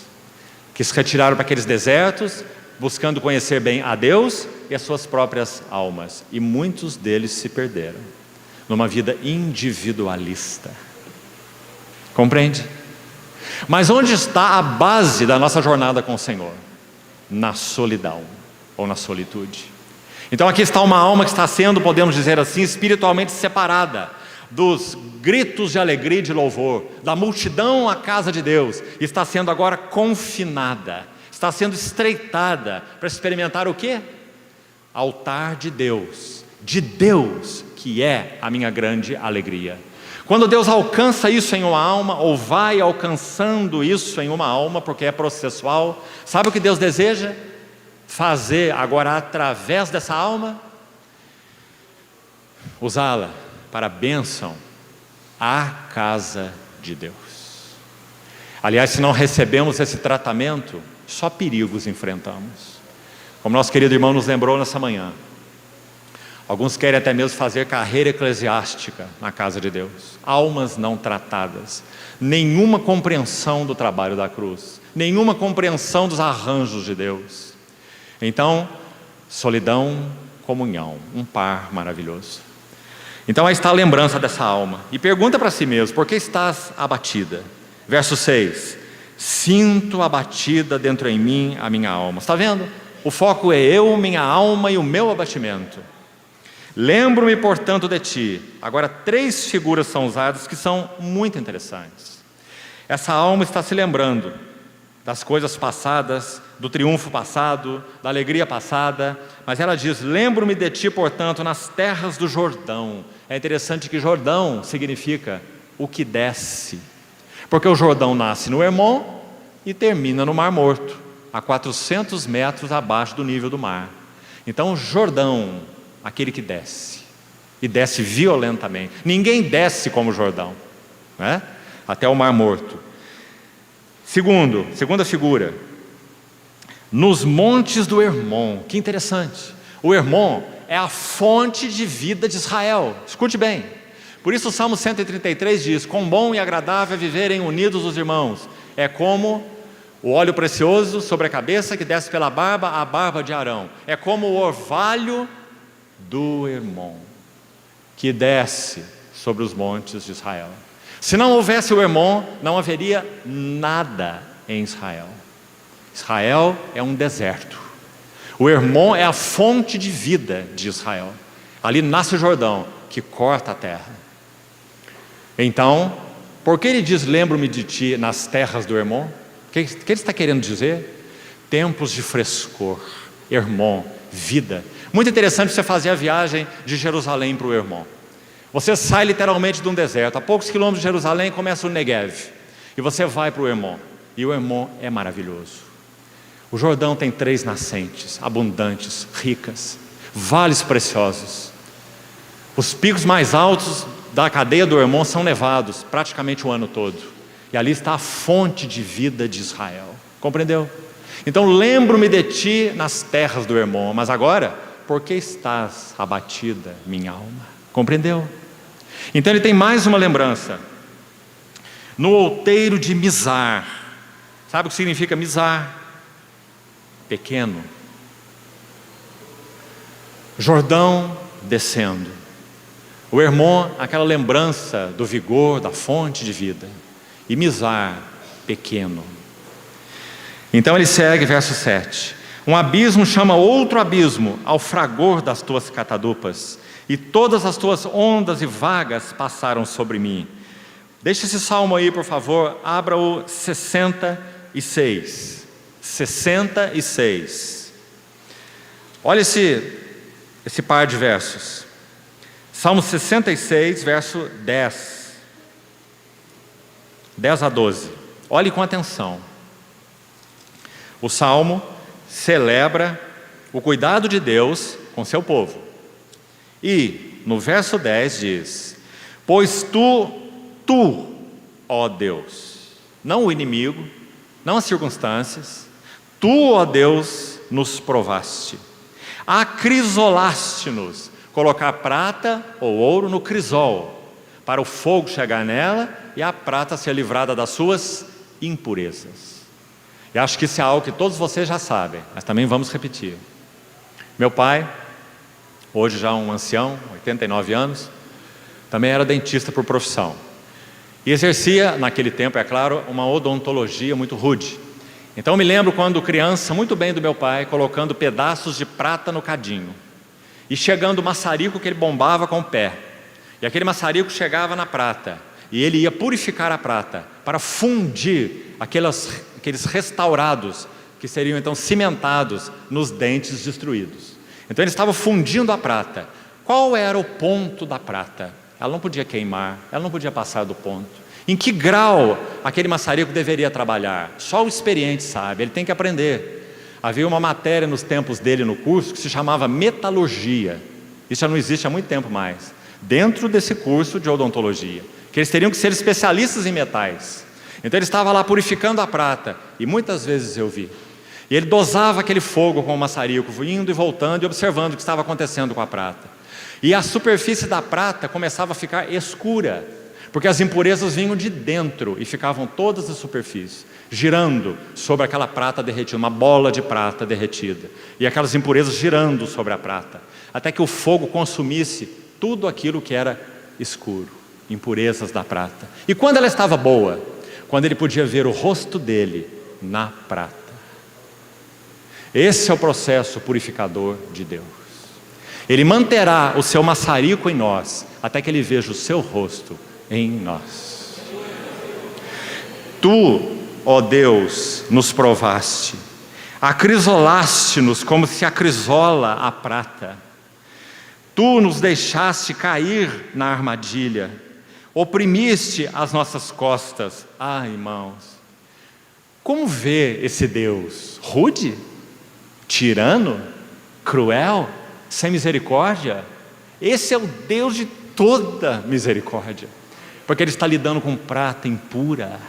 que se retiraram para aqueles desertos, buscando conhecer bem a Deus e as suas próprias almas. E muitos deles se perderam numa vida individualista. Compreende? Mas onde está a base da nossa jornada com o Senhor? Na solidão ou na solitude. Então aqui está uma alma que está sendo, podemos dizer assim, espiritualmente separada dos gritos de alegria e de louvor, da multidão à casa de Deus. Está sendo agora confinada, está sendo estreitada para experimentar o quê? Altar de Deus que é a minha grande alegria. Quando Deus alcança isso em uma alma, ou vai alcançando isso em uma alma, porque é processual, sabe o que Deus deseja fazer agora através dessa alma? Usá-la para a bênção à casa de Deus. Aliás, se não recebemos esse tratamento, só perigos enfrentamos. Como nosso querido irmão nos lembrou nessa manhã, alguns querem até mesmo fazer carreira eclesiástica na casa de Deus. Almas não tratadas, nenhuma compreensão do trabalho da cruz, nenhuma compreensão dos arranjos de Deus. Então, solidão, comunhão, um par maravilhoso. Então aí está a lembrança dessa alma. E pergunta para si mesmo, por que estás abatida? Verso 6, sinto abatida dentro em mim a minha alma. Está vendo? O foco é eu, minha alma e o meu abatimento. Lembro-me, portanto, de ti. Agora 3 figuras são usadas que são muito interessantes. Essa alma está se lembrando das coisas passadas, do triunfo passado, da alegria passada, mas ela diz, lembro-me de ti, portanto, nas terras do Jordão. É interessante que Jordão significa o que desce, porque o Jordão nasce no Hermon e termina no Mar Morto, a 400 metros abaixo do nível do mar. Então Jordão, aquele que desce, e desce violentamente. Ninguém desce como o Jordão, né? Até o Mar Morto. Segunda figura, nos montes do Hermon. Que interessante, o Hermon é a fonte de vida de Israel. Escute bem, por isso o Salmo 133 diz, quão bom e agradável é viverem unidos os irmãos, é como o óleo precioso sobre a cabeça que desce pela barba, a barba de Arão, é como o orvalho do Hermon, que desce sobre os montes de Israel. Se não houvesse o Hermon, não haveria nada em Israel. Israel é um deserto. O Hermon é a fonte de vida de Israel. Ali nasce o Jordão, que corta a terra. Então, por que ele diz, lembro-me de ti nas terras do Hermon? O que ele está querendo dizer? Tempos de frescor, Hermon, vida. Muito interessante você fazer a viagem de Jerusalém para o Hermon. Você sai literalmente de um deserto, a poucos quilômetros de Jerusalém começa o Negev, e você vai para o Hermon, e o Hermon é maravilhoso. O Jordão tem 3 nascentes, abundantes, ricas, vales preciosos. Os picos mais altos da cadeia do Hermon são nevados, praticamente o ano todo, e ali está a fonte de vida de Israel, compreendeu? Então lembro-me de ti nas terras do Hermon, mas agora, por que estás abatida, minha alma? Compreendeu? Então ele tem mais uma lembrança, no outeiro de Mizar. Sabe o que significa Mizar? Pequeno. Jordão descendo, o Hermon, aquela lembrança do vigor, da fonte de vida, e Mizar, pequeno. Então ele segue, verso 7, um abismo chama outro abismo ao fragor das tuas catadupas, e todas as tuas ondas e vagas passaram sobre mim. Deixa esse salmo aí, por favor, abra o 66. 66. Olha esse par de versos. Salmo 66, verso 10. 10 a 12. Olhe com atenção. O salmo celebra o cuidado de Deus com seu povo. E no verso 10 diz, pois tu, ó Deus, não o inimigo, não as circunstâncias, tu, ó Deus, nos provaste, acrisolaste-nos, colocar prata ou ouro no crisol, para o fogo chegar nela e a prata ser livrada das suas impurezas. E acho que isso é algo que todos vocês já sabem, mas também vamos repetir. Meu pai, hoje já um ancião, 89 anos, também era dentista por profissão. E exercia, naquele tempo, é claro, uma odontologia muito rude. Então eu me lembro quando criança, muito bem do meu pai, colocando pedaços de prata no cadinho. E chegando o maçarico que ele bombava com o pé. E aquele maçarico chegava na prata. E ele ia purificar a prata para fundir aqueles restaurados que seriam então cimentados nos dentes destruídos. Então ele estava fundindo a prata. Qual era o ponto da prata? Ela não podia queimar, ela não podia passar do ponto. Em que grau aquele maçarico deveria trabalhar? Só o experiente sabe, ele tem que aprender. Havia uma matéria nos tempos dele no curso que se chamava metalurgia. Isso já não existe há muito tempo mais. Dentro desse curso de odontologia, que eles teriam que ser especialistas em metais. Então ele estava lá purificando a prata, e muitas vezes eu vi. E ele dosava aquele fogo com o maçarico, indo e voltando e observando o que estava acontecendo com a prata. E a superfície da prata começava a ficar escura, porque as impurezas vinham de dentro e ficavam todas as superfícies, girando sobre aquela prata derretida, uma bola de prata derretida. E aquelas impurezas girando sobre a prata, até que o fogo consumisse tudo aquilo que era escuro, impurezas da prata. E quando ela estava boa? Quando ele podia ver o rosto dele na prata. Esse é o processo purificador de Deus. Ele manterá o seu maçarico em nós, até que ele veja o seu rosto em nós. Tu, ó Deus, nos provaste, acrisolaste-nos como se acrisola a prata. Tu nos deixaste cair na armadilha, oprimiste as nossas costas. Ah, irmãos, como vê esse Deus? Rude? Tirano? Cruel? Sem misericórdia? Esse é o Deus de toda misericórdia, porque Ele está lidando com prata impura.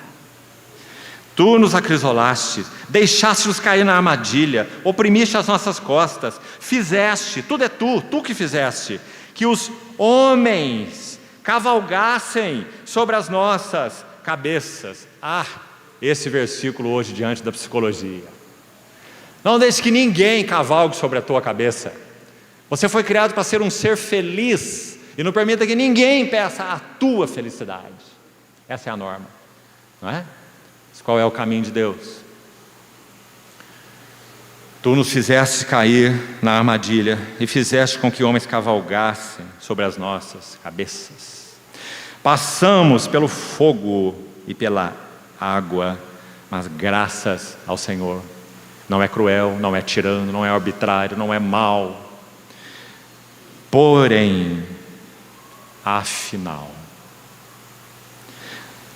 Tu nos acrisolaste, deixaste-nos cair na armadilha, oprimiste as nossas costas, fizeste, tudo é tu que fizeste, que os homens cavalgassem sobre as nossas cabeças. Ah, esse versículo hoje diante da psicologia. Não deixe que ninguém cavalgue sobre a tua cabeça. Você foi criado para ser um ser feliz, e não permita que ninguém peça a tua felicidade. Essa é a norma, não é? Mas qual é o caminho de Deus? Tu nos fizeste cair na armadilha e fizeste com que homens cavalgassem sobre as nossas cabeças. Passamos pelo fogo e pela água, mas graças ao Senhor. Não é cruel, não é tirano, não é arbitrário, não é mau. Porém, afinal,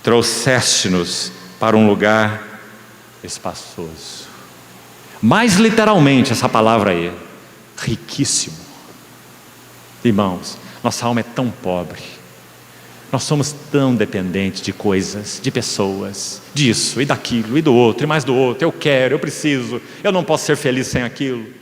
trouxeste-nos para um lugar espaçoso. Mais literalmente essa palavra aí, riquíssimo. Irmãos, nossa alma é tão pobre, nós somos tão dependentes de coisas, de pessoas, disso e daquilo e do outro e mais do outro. Eu quero, eu preciso, eu não posso ser feliz sem aquilo.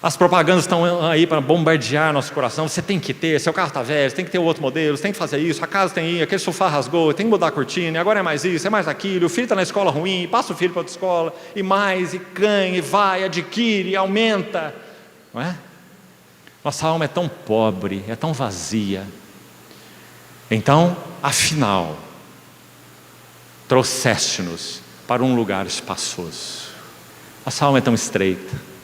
As propagandas estão aí para bombardear nosso coração. Você tem que ter, seu carro está velho, você tem que ter outro modelo, você tem que fazer isso, a casa tem aquele sofá rasgou, tem que mudar a cortina, agora é mais isso, é mais aquilo, o filho está na escola ruim, passa o filho para outra escola, e mais, e ganha, e vai, adquire, e aumenta, não é? Nossa alma é tão pobre, é tão vazia. Então, afinal, trouxeste-nos para um lugar espaçoso. Nossa alma é tão estreita.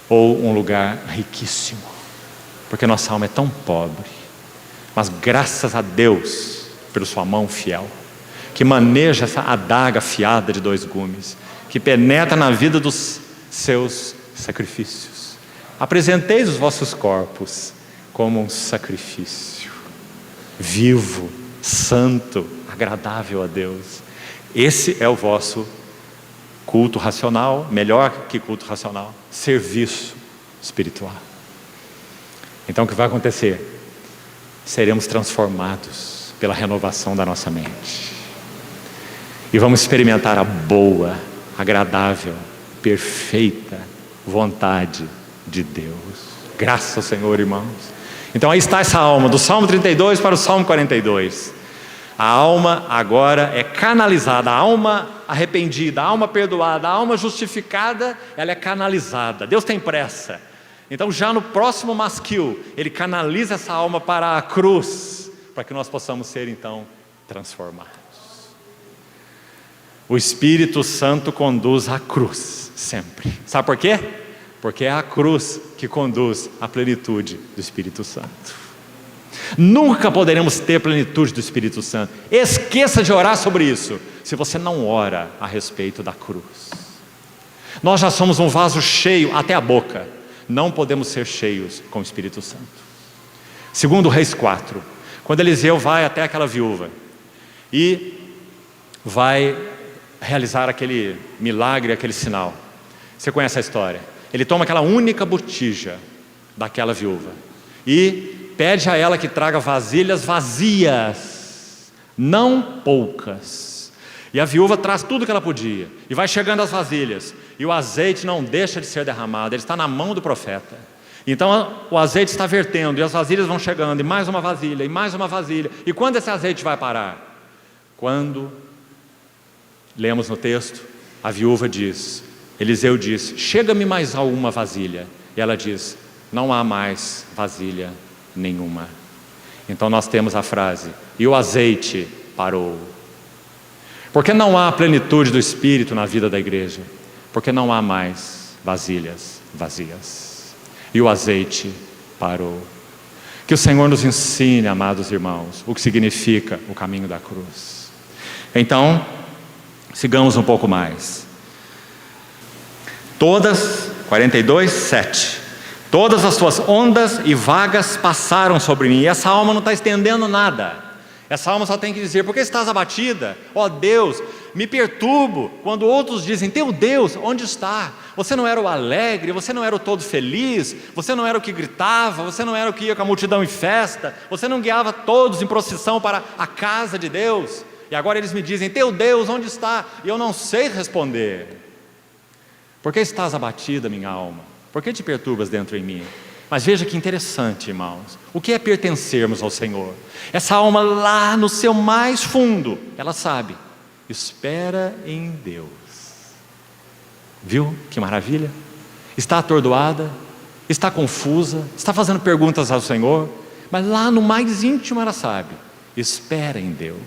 Ou um lugar riquíssimo, porque nossa alma é tão pobre, mas graças a Deus, pela sua mão fiel, que maneja essa adaga afiada de 2 gumes, que penetra na vida dos seus sacrifícios. Apresenteis os vossos corpos como um sacrifício, vivo, santo, agradável a Deus. Esse é o vosso culto racional, melhor que culto racional, serviço espiritual. Então o que vai acontecer? Seremos transformados pela renovação da nossa mente. E vamos experimentar a boa, agradável, perfeita vontade de Deus. Graças ao Senhor, irmãos. Então aí está essa alma, do Salmo 32 para o Salmo 42. A alma agora é canalizada, a alma arrependida, a alma perdoada, a alma justificada, ela é canalizada. Deus tem pressa. Então já no próximo masquil, Ele canaliza essa alma para a cruz, para que nós possamos ser então transformados. O Espírito Santo conduz à cruz, sempre. Sabe por quê? Porque é a cruz que conduz à plenitude do Espírito Santo. Nunca poderemos ter plenitude do Espírito Santo. Esqueça de orar sobre isso, se você não ora a respeito da cruz. Nós já somos um vaso cheio até a boca. Não podemos ser cheios com o Espírito Santo. Segundo Reis 4, quando Eliseu vai até aquela viúva e vai realizar aquele milagre, aquele sinal. Você conhece a história? Ele toma aquela única botija daquela viúva e pede a ela que traga vasilhas vazias, não poucas. E a viúva traz tudo que ela podia, e vai chegando as vasilhas, e o azeite não deixa de ser derramado, ele está na mão do profeta. Então o azeite está vertendo, e as vasilhas vão chegando, e mais uma vasilha, e mais uma vasilha. E quando esse azeite vai parar? Quando, lemos no texto, a viúva diz, Eliseu diz, chega-me mais uma vasilha. E ela diz, não há mais vasilha nenhuma. Então nós temos a frase, e o azeite parou. Porque não há plenitude do Espírito na vida da igreja? Porque não há mais vasilhas vazias. E o azeite parou. Que o Senhor nos ensine, amados irmãos, o que significa o caminho da cruz. Então, sigamos um pouco mais. 42, 7. Todas as suas ondas e vagas passaram sobre mim. E essa alma não está estendendo nada. Essa alma só tem que dizer, por que estás abatida? Ó Deus, me perturbo quando outros dizem, teu Deus, onde está? Você não era o alegre, você não era o todo feliz, você não era o que gritava, você não era o que ia com a multidão em festa, você não guiava todos em procissão para a casa de Deus. E agora eles me dizem, teu Deus, onde está? E eu não sei responder. Por que estás abatida, minha alma? Por que te perturbas dentro em mim? Mas veja que interessante, irmãos. O que é pertencermos ao Senhor? Essa alma lá no seu mais fundo, ela sabe, espera em Deus. Viu que maravilha? Está atordoada, está confusa, está fazendo perguntas ao Senhor, mas lá no mais íntimo ela sabe, espera em Deus,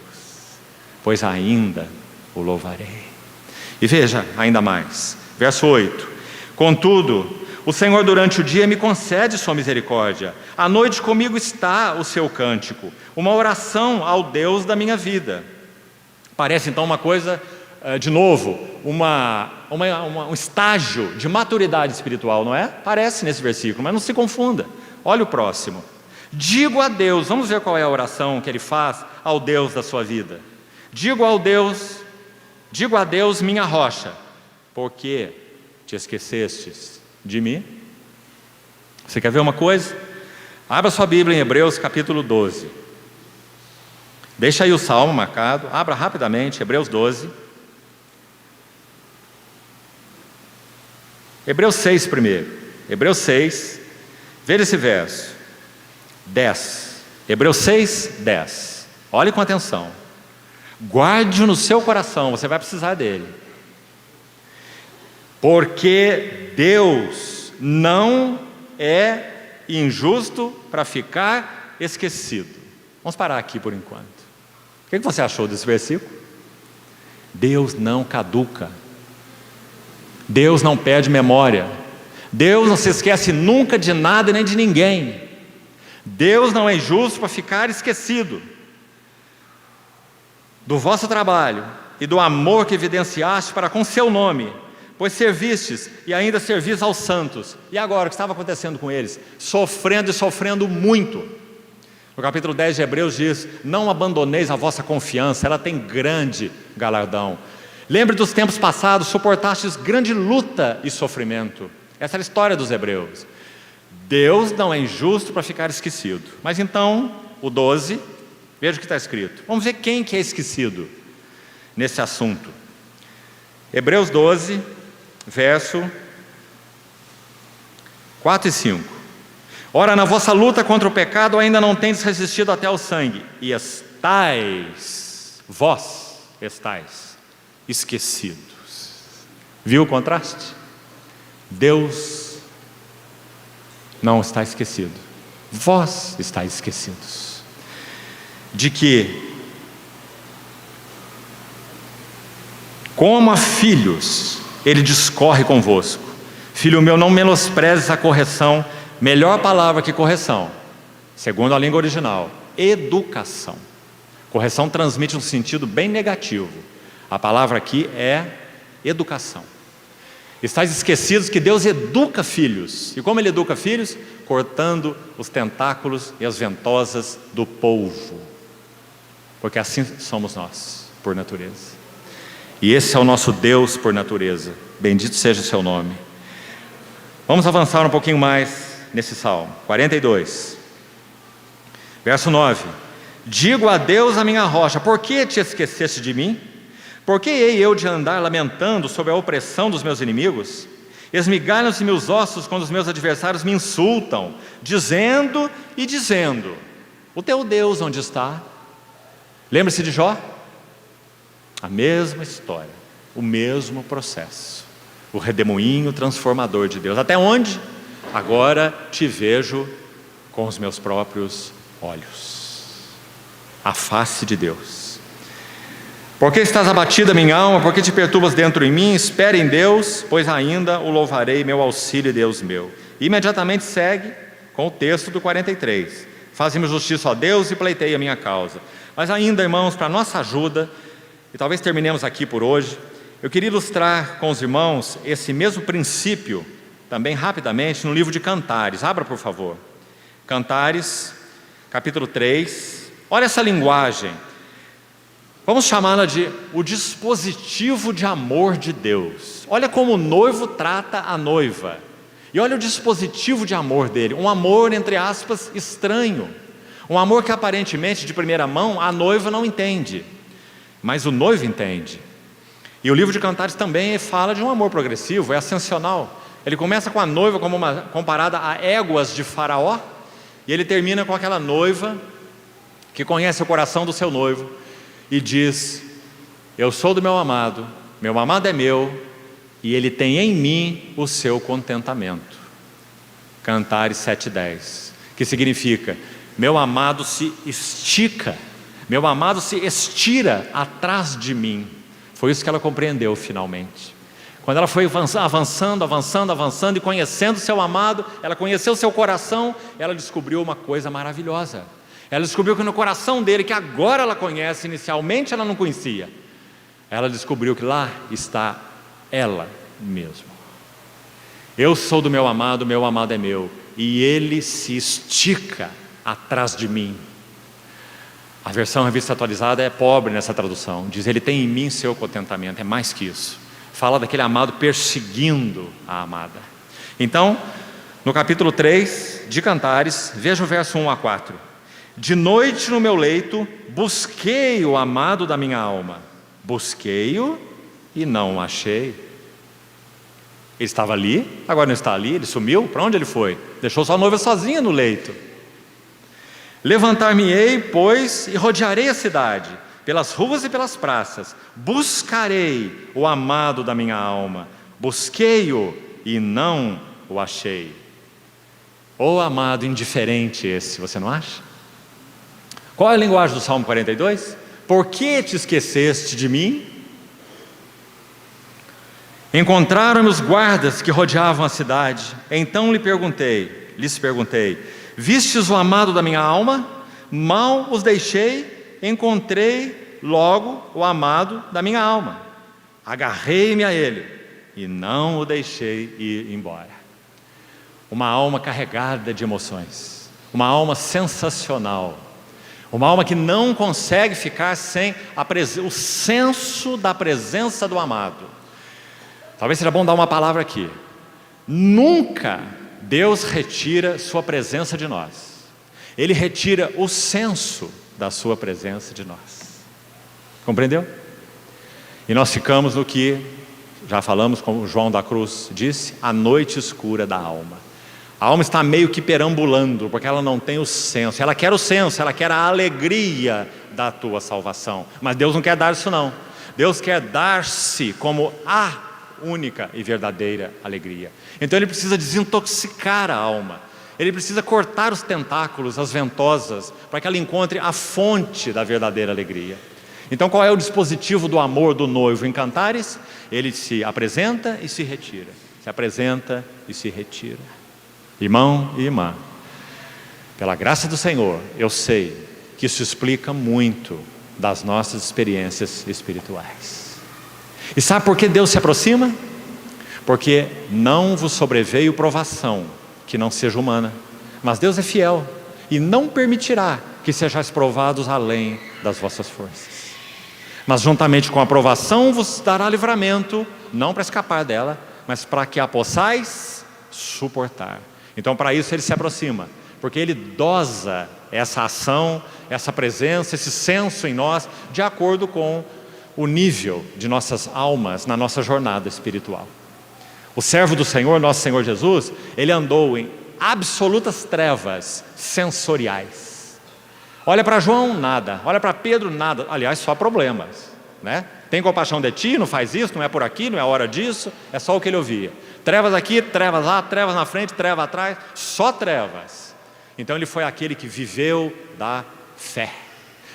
pois ainda o louvarei. E veja ainda mais, verso 8. Contudo, o Senhor durante o dia me concede sua misericórdia. À noite comigo está o seu cântico, uma oração ao Deus da minha vida. Parece então uma coisa, de novo, um estágio de maturidade espiritual, não é? Parece nesse versículo, mas não se confunda. Olha o próximo. Digo a Deus, vamos ver qual é a oração que ele faz ao Deus da sua vida. Digo a Deus minha rocha, porque te esquecestes de mim. Você quer ver uma coisa? Abra sua Bíblia em Hebreus capítulo 12. Deixa aí o salmo marcado, abra rapidamente, Hebreus 12. Hebreus 6 primeiro. Hebreus 6, veja esse verso. 10. Hebreus 6, 10. Olhe com atenção. Guarde-o no seu coração, você vai precisar dele. Porque Deus não é injusto para ficar esquecido. Vamos parar aqui por enquanto. O que você achou desse versículo? Deus não caduca. Deus não perde memória. Deus não se esquece nunca de nada nem de ninguém. Deus não é injusto para ficar esquecido do vosso trabalho e do amor que evidenciaste para com seu nome, pois servistes e ainda servis aos santos. E agora, o que estava acontecendo com eles? Sofrendo e sofrendo muito. No capítulo 10 de Hebreus diz, não abandoneis a vossa confiança, ela tem grande galardão. Lembre dos tempos passados, suportastes grande luta e sofrimento. Essa era a história dos hebreus. Deus não é injusto para ficar esquecido. Mas então, o 12, veja o que está escrito. Vamos ver quem que é esquecido nesse assunto. Hebreus 12, verso 4 e 5. Ora, na vossa luta contra o pecado ainda não tendes resistido até ao sangue, e vós estáis esquecidos. Viu o contraste? Deus não está esquecido. Vós estáis esquecidos. De que, como a filhos, Ele discorre convosco. Filho meu, não menosprezes a correção. Melhor palavra que correção, segundo a língua original, educação. Correção transmite um sentido bem negativo. A palavra aqui é educação. Estais esquecidos que Deus educa filhos. E como Ele educa filhos? Cortando os tentáculos e as ventosas do polvo. Porque assim somos nós, por natureza. E esse é o nosso Deus por natureza. Bendito seja o seu nome. Vamos avançar um pouquinho mais nesse Salmo, 42. Verso 9. Digo a Deus a minha rocha, por que te esqueceste de mim? Por que hei eu de andar lamentando sobre a opressão dos meus inimigos? Esmigalham-se meus ossos quando os meus adversários me insultam, dizendo e dizendo: o teu Deus onde está? Lembre-se de Jó? A mesma história, o mesmo processo. O redemoinho transformador de Deus. Até onde? Agora te vejo com os meus próprios olhos. A face de Deus. Por que estás abatida, minha alma? Por que te perturbas dentro em mim? Espere em Deus, pois ainda o louvarei, meu auxílio, Deus meu. Imediatamente segue com o texto do 43. Faze-me justiça a Deus e pleiteie a minha causa. Mas ainda, irmãos, para nossa ajuda, e talvez terminemos aqui por hoje, eu queria ilustrar com os irmãos esse mesmo princípio, também rapidamente, no livro de Cantares. Abra, por favor. Cantares, capítulo 3. Olha essa linguagem. Vamos chamá-la de o dispositivo de amor de Deus. Olha como o noivo trata a noiva. E olha o dispositivo de amor dele. Um amor, entre aspas, estranho. Um amor que aparentemente, de primeira mão, a noiva não entende. Mas o noivo entende. E o livro de Cantares também fala de um amor progressivo, é ascensional. Ele começa com a noiva como comparada a éguas de Faraó, e ele termina com aquela noiva que conhece o coração do seu noivo e diz: eu sou do meu amado é meu, e ele tem em mim o seu contentamento. Cantares 7:10, que significa: meu amado se estica, meu amado se estira atrás de mim. Foi isso que ela compreendeu finalmente. Quando ela foi avançando e conhecendo seu amado, ela conheceu seu coração, ela descobriu uma coisa maravilhosa. Ela descobriu que no coração dele, que agora ela conhece, inicialmente ela não conhecia, ela descobriu que lá está ela mesma. Eu sou do meu amado é meu, e ele se estica atrás de mim. A versão Revista Atualizada é pobre nessa tradução. Diz: ele tem em mim seu contentamento. É mais que isso. Fala daquele amado perseguindo a amada. Então, no capítulo 3 de Cantares, veja o verso 1 a 4. De noite no meu leito, busquei o amado da minha alma. Busquei-o e não o achei. Ele estava ali, agora não está ali, ele sumiu. Para onde ele foi? Deixou sua noiva sozinha no leito. Levantar-me-ei, pois, e rodearei a cidade, pelas ruas e pelas praças. Buscarei o amado da minha alma. Busquei-o e não o achei. Ô amado indiferente esse, você não acha? Qual é a linguagem do Salmo 42? Por que te esqueceste de mim? Encontraram-me os guardas que rodeavam a cidade. Então lhes perguntei: vistes o amado da minha alma? Mal os deixei, encontrei logo o amado da minha alma. Agarrei-me a ele e não o deixei ir embora. Uma alma carregada de emoções, uma alma sensacional, uma alma que não consegue ficar sem o senso da presença do amado. Talvez seja bom dar uma palavra aqui. Nunca Deus retira sua presença de nós. Ele retira o senso da sua presença de nós. Compreendeu? E nós ficamos no que já falamos, como João da Cruz disse, a noite escura da alma. A alma está meio que perambulando, porque ela não tem o senso. Ela quer o senso, ela quer a alegria da tua salvação. Mas Deus não quer dar isso não. Deus quer dar-se como a única e verdadeira alegria. Então Ele precisa desintoxicar a alma. Ele precisa cortar os tentáculos, as ventosas, para que ela encontre a fonte da verdadeira alegria. Então qual é o dispositivo do amor do noivo em Cantares? Ele se apresenta e se retira. Se apresenta e se retira. Irmão e irmã, pela graça do Senhor, eu sei que isso explica muito das nossas experiências espirituais. E sabe por que Deus se aproxima? Porque não vos sobreveio provação que não seja humana, mas Deus é fiel e não permitirá que sejais provados além das vossas forças. Mas juntamente com a provação vos dará livramento, não para escapar dela, mas para que a possais suportar. Então para isso Ele se aproxima, porque Ele dosa essa ação, essa presença, esse senso em nós, de acordo com o nível de nossas almas na nossa jornada espiritual. O servo do Senhor, nosso Senhor Jesus, Ele andou em absolutas trevas sensoriais. Olha para João, nada. Olha para Pedro, nada. Aliás, só problemas, né? Tem compaixão de ti, não faz isso, não é por aqui, não é a hora disso. É só o que ele ouvia. Trevas aqui, trevas lá, trevas na frente, trevas atrás, só trevas. Então ele foi aquele que viveu da fé,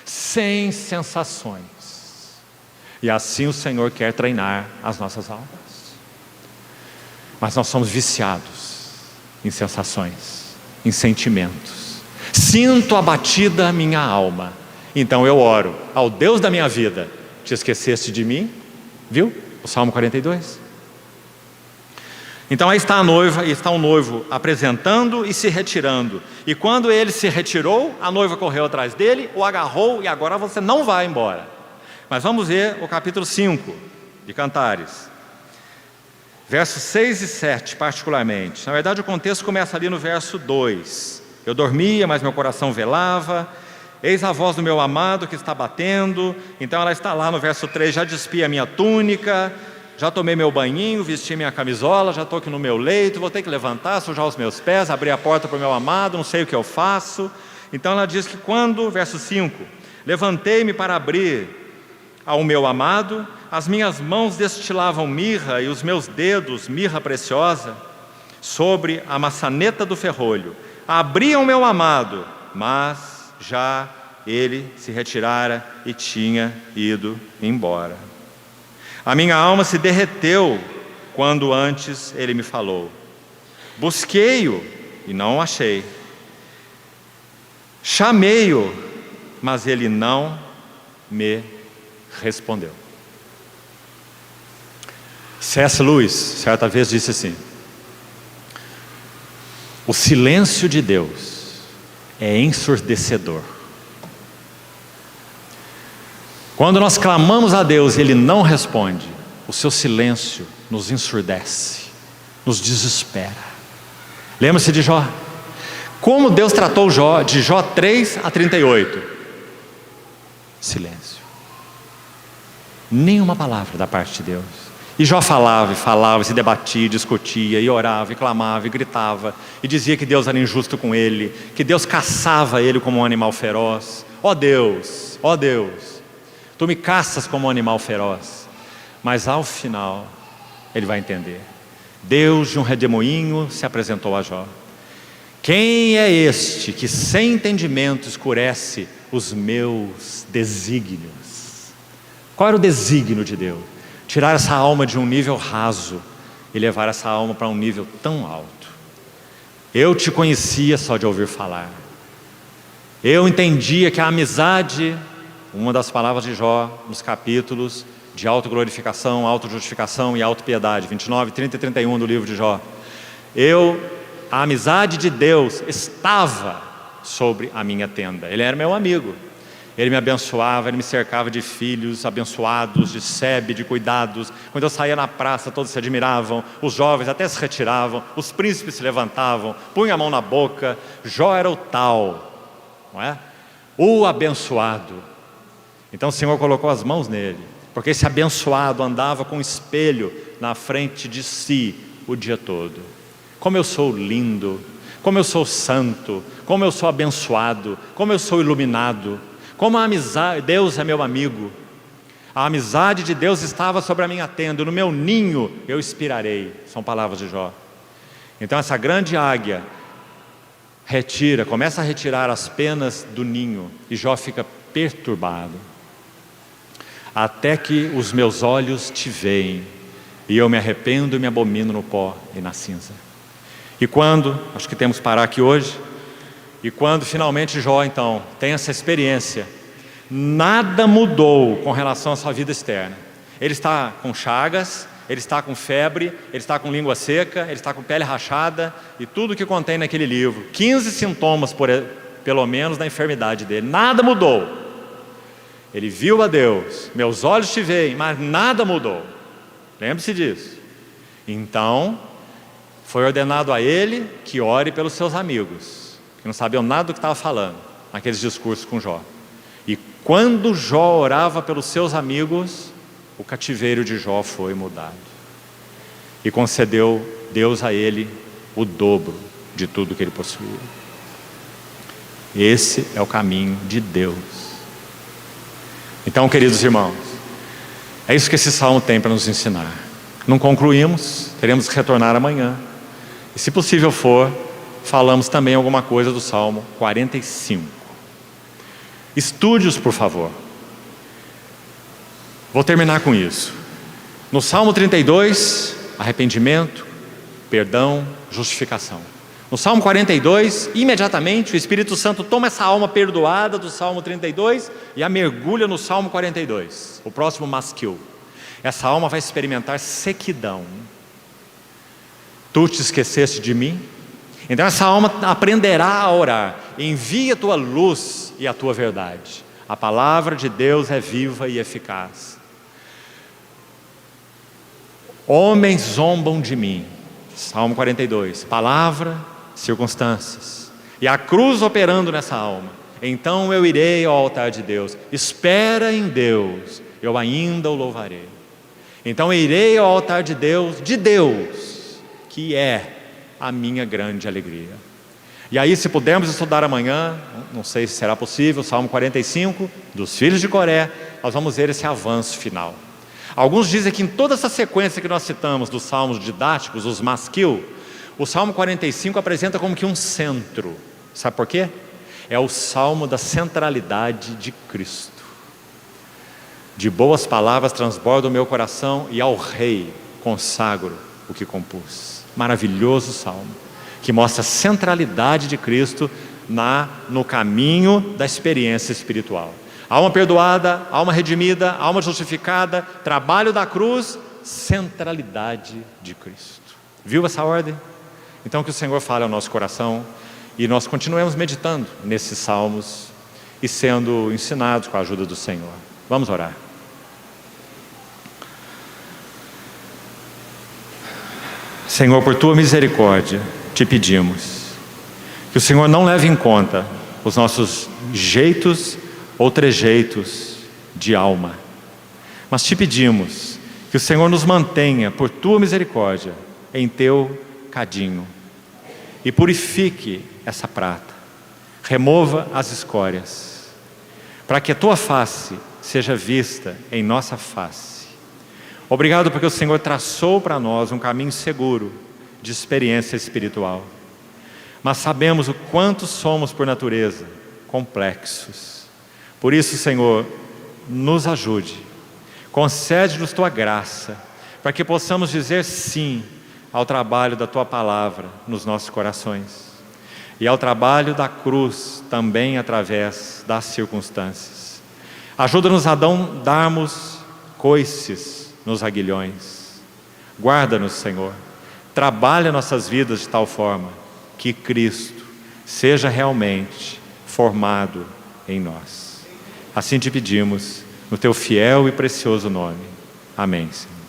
sem sensações. E assim o Senhor quer treinar as nossas almas. Mas nós somos viciados em sensações, em sentimentos. Sinto abatida a minha alma, então eu oro ao Deus da minha vida. Te esqueceste de mim? Viu? O Salmo 42. Então aí está a noiva, e está o noivo apresentando e se retirando. E quando ele se retirou, a noiva correu atrás dele, o agarrou, e agora você não vai embora. Mas vamos ver o capítulo 5 de Cantares. Versos 6 e 7 particularmente. Na verdade o contexto começa ali no verso 2. Eu dormia, mas meu coração velava. Eis a voz do meu amado que está batendo. Então ela está lá no verso 3, já despi a minha túnica, já tomei meu banhinho, vesti minha camisola, já estou aqui no meu leito, vou ter que levantar, sujar os meus pés, abrir a porta para o meu amado, não sei o que eu faço. Então ela diz que quando, verso 5, levantei-me para abrir ao meu amado, as minhas mãos destilavam mirra e os meus dedos mirra preciosa sobre a maçaneta do ferrolho. Abri ao meu amado, mas já ele se retirara e tinha ido embora. A minha alma se derreteu quando antes ele me falou. Busquei-o e não o achei. Chamei-o, mas ele não me respondeu. C.S. Lewis, certa vez, disse assim: o silêncio de Deus é ensurdecedor. Quando nós clamamos a Deus e Ele não responde, o seu silêncio nos ensurdece, nos desespera. Lembra-se de Jó? Como Deus tratou Jó, de Jó 3 a 38? Silêncio. Nenhuma palavra da parte de Deus. E Jó falava e falava, se debatia, discutia, e orava, e clamava, e gritava, e dizia que Deus era injusto com ele, que Deus caçava ele como um animal feroz. Ó Deus, tu me caças como um animal feroz. Mas ao final, ele vai entender. Deus de um redemoinho se apresentou a Jó. Quem é este que sem entendimento escurece os meus desígnios? Qual era o desígnio de Deus? Tirar essa alma de um nível raso e levar essa alma para um nível tão alto. Eu te conhecia só de ouvir falar. Eu entendia que a amizade, uma das palavras de Jó nos capítulos de autoglorificação, autojustificação e autopiedade, 29, 30 e 31 do livro de Jó. A amizade de Deus estava sobre a minha tenda. Ele era meu amigo. Ele me abençoava, ele me cercava de filhos abençoados, de sebe, de cuidados. Quando eu saía na praça, todos se admiravam, os jovens até se retiravam, os príncipes se levantavam, punham a mão na boca. Jó era o tal, não é? O abençoado. Então o Senhor colocou as mãos nele, porque esse abençoado andava com um espelho na frente de si o dia todo. Como eu sou lindo, como eu sou santo, como eu sou abençoado, como eu sou iluminado, como a amizade, Deus é meu amigo. A amizade de Deus estava sobre a minha tenda, no meu ninho eu expirarei. São palavras de Jó. Então essa grande águia começa a retirar as penas do ninho, e Jó fica perturbado. Até que os meus olhos te veem, e eu me arrependo e me abomino no pó e na cinza. E quando, acho que temos que parar aqui hoje, e quando finalmente Jó então tem essa experiência, nada mudou com relação à sua vida externa. Ele está com chagas, ele está com febre, ele está com língua seca, ele está com pele rachada, e tudo que contém naquele livro, 15 sintomas pelo menos da enfermidade dele, nada mudou. Ele viu a Deus, meus olhos te veem, mas nada mudou. Lembre-se disso. Então, foi ordenado a ele que ore pelos seus amigos, que não sabiam nada do que estava falando, naqueles discursos com Jó. E quando Jó orava pelos seus amigos, o cativeiro de Jó foi mudado. E concedeu Deus a ele o dobro de tudo que ele possuía. Esse é o caminho de Deus. Então, queridos irmãos, é isso que esse salmo tem para nos ensinar. Não concluímos, teremos que retornar amanhã. E se possível for, falamos também alguma coisa do Salmo 45. Estude-os, por favor. Vou terminar com isso. No Salmo 32, arrependimento, perdão, justificação. No Salmo 42, imediatamente o Espírito Santo toma essa alma perdoada do Salmo 32 e a mergulha no Salmo 42, o próximo masquil. Essa alma vai experimentar sequidão. Tu te esqueceste de mim? Então essa alma aprenderá a orar. Envia a tua luz e a tua verdade. A palavra de Deus é viva e eficaz. Homens zombam de mim. Salmo 42. Palavra, circunstâncias. E a cruz operando nessa alma. Então eu irei ao altar de Deus. Espera em Deus, eu ainda o louvarei. Então eu irei ao altar de Deus, que é a minha grande alegria. E aí, se pudermos estudar amanhã, não sei se será possível, Salmo 45, dos filhos de Coré, nós vamos ver esse avanço final. Alguns dizem que em toda essa sequência que nós citamos dos salmos didáticos, os masquil, o Salmo 45 apresenta como que um centro. Sabe por quê? É o salmo da centralidade de Cristo. De boas palavras transborda o meu coração, e ao Rei consagro o que compus. Maravilhoso salmo, que mostra a centralidade de Cristo no caminho da experiência espiritual. Alma perdoada, alma redimida, alma justificada, trabalho da cruz, centralidade de Cristo. Viu essa ordem? Então que o Senhor fale ao nosso coração e nós continuemos meditando nesses salmos e sendo ensinados com a ajuda do Senhor. Vamos orar. Senhor, por tua misericórdia, te pedimos que o Senhor não leve em conta os nossos jeitos ou trejeitos de alma, mas te pedimos que o Senhor nos mantenha, por tua misericórdia, em teu cadinho, e purifique essa prata, remova as escórias, para que a tua face seja vista em nossa face. Obrigado porque o Senhor traçou para nós um caminho seguro de experiência espiritual. Mas sabemos o quanto somos por natureza complexos. Por isso, Senhor, nos ajude. Concede-nos tua graça, para que possamos dizer sim ao trabalho da tua palavra nos nossos corações. E ao trabalho da cruz também através das circunstâncias. Ajuda-nos a darmos coices nos aguilhões. Guarda-nos, Senhor. Trabalha nossas vidas de tal forma que Cristo seja realmente formado em nós. Assim te pedimos, no teu fiel e precioso nome. Amém, Senhor.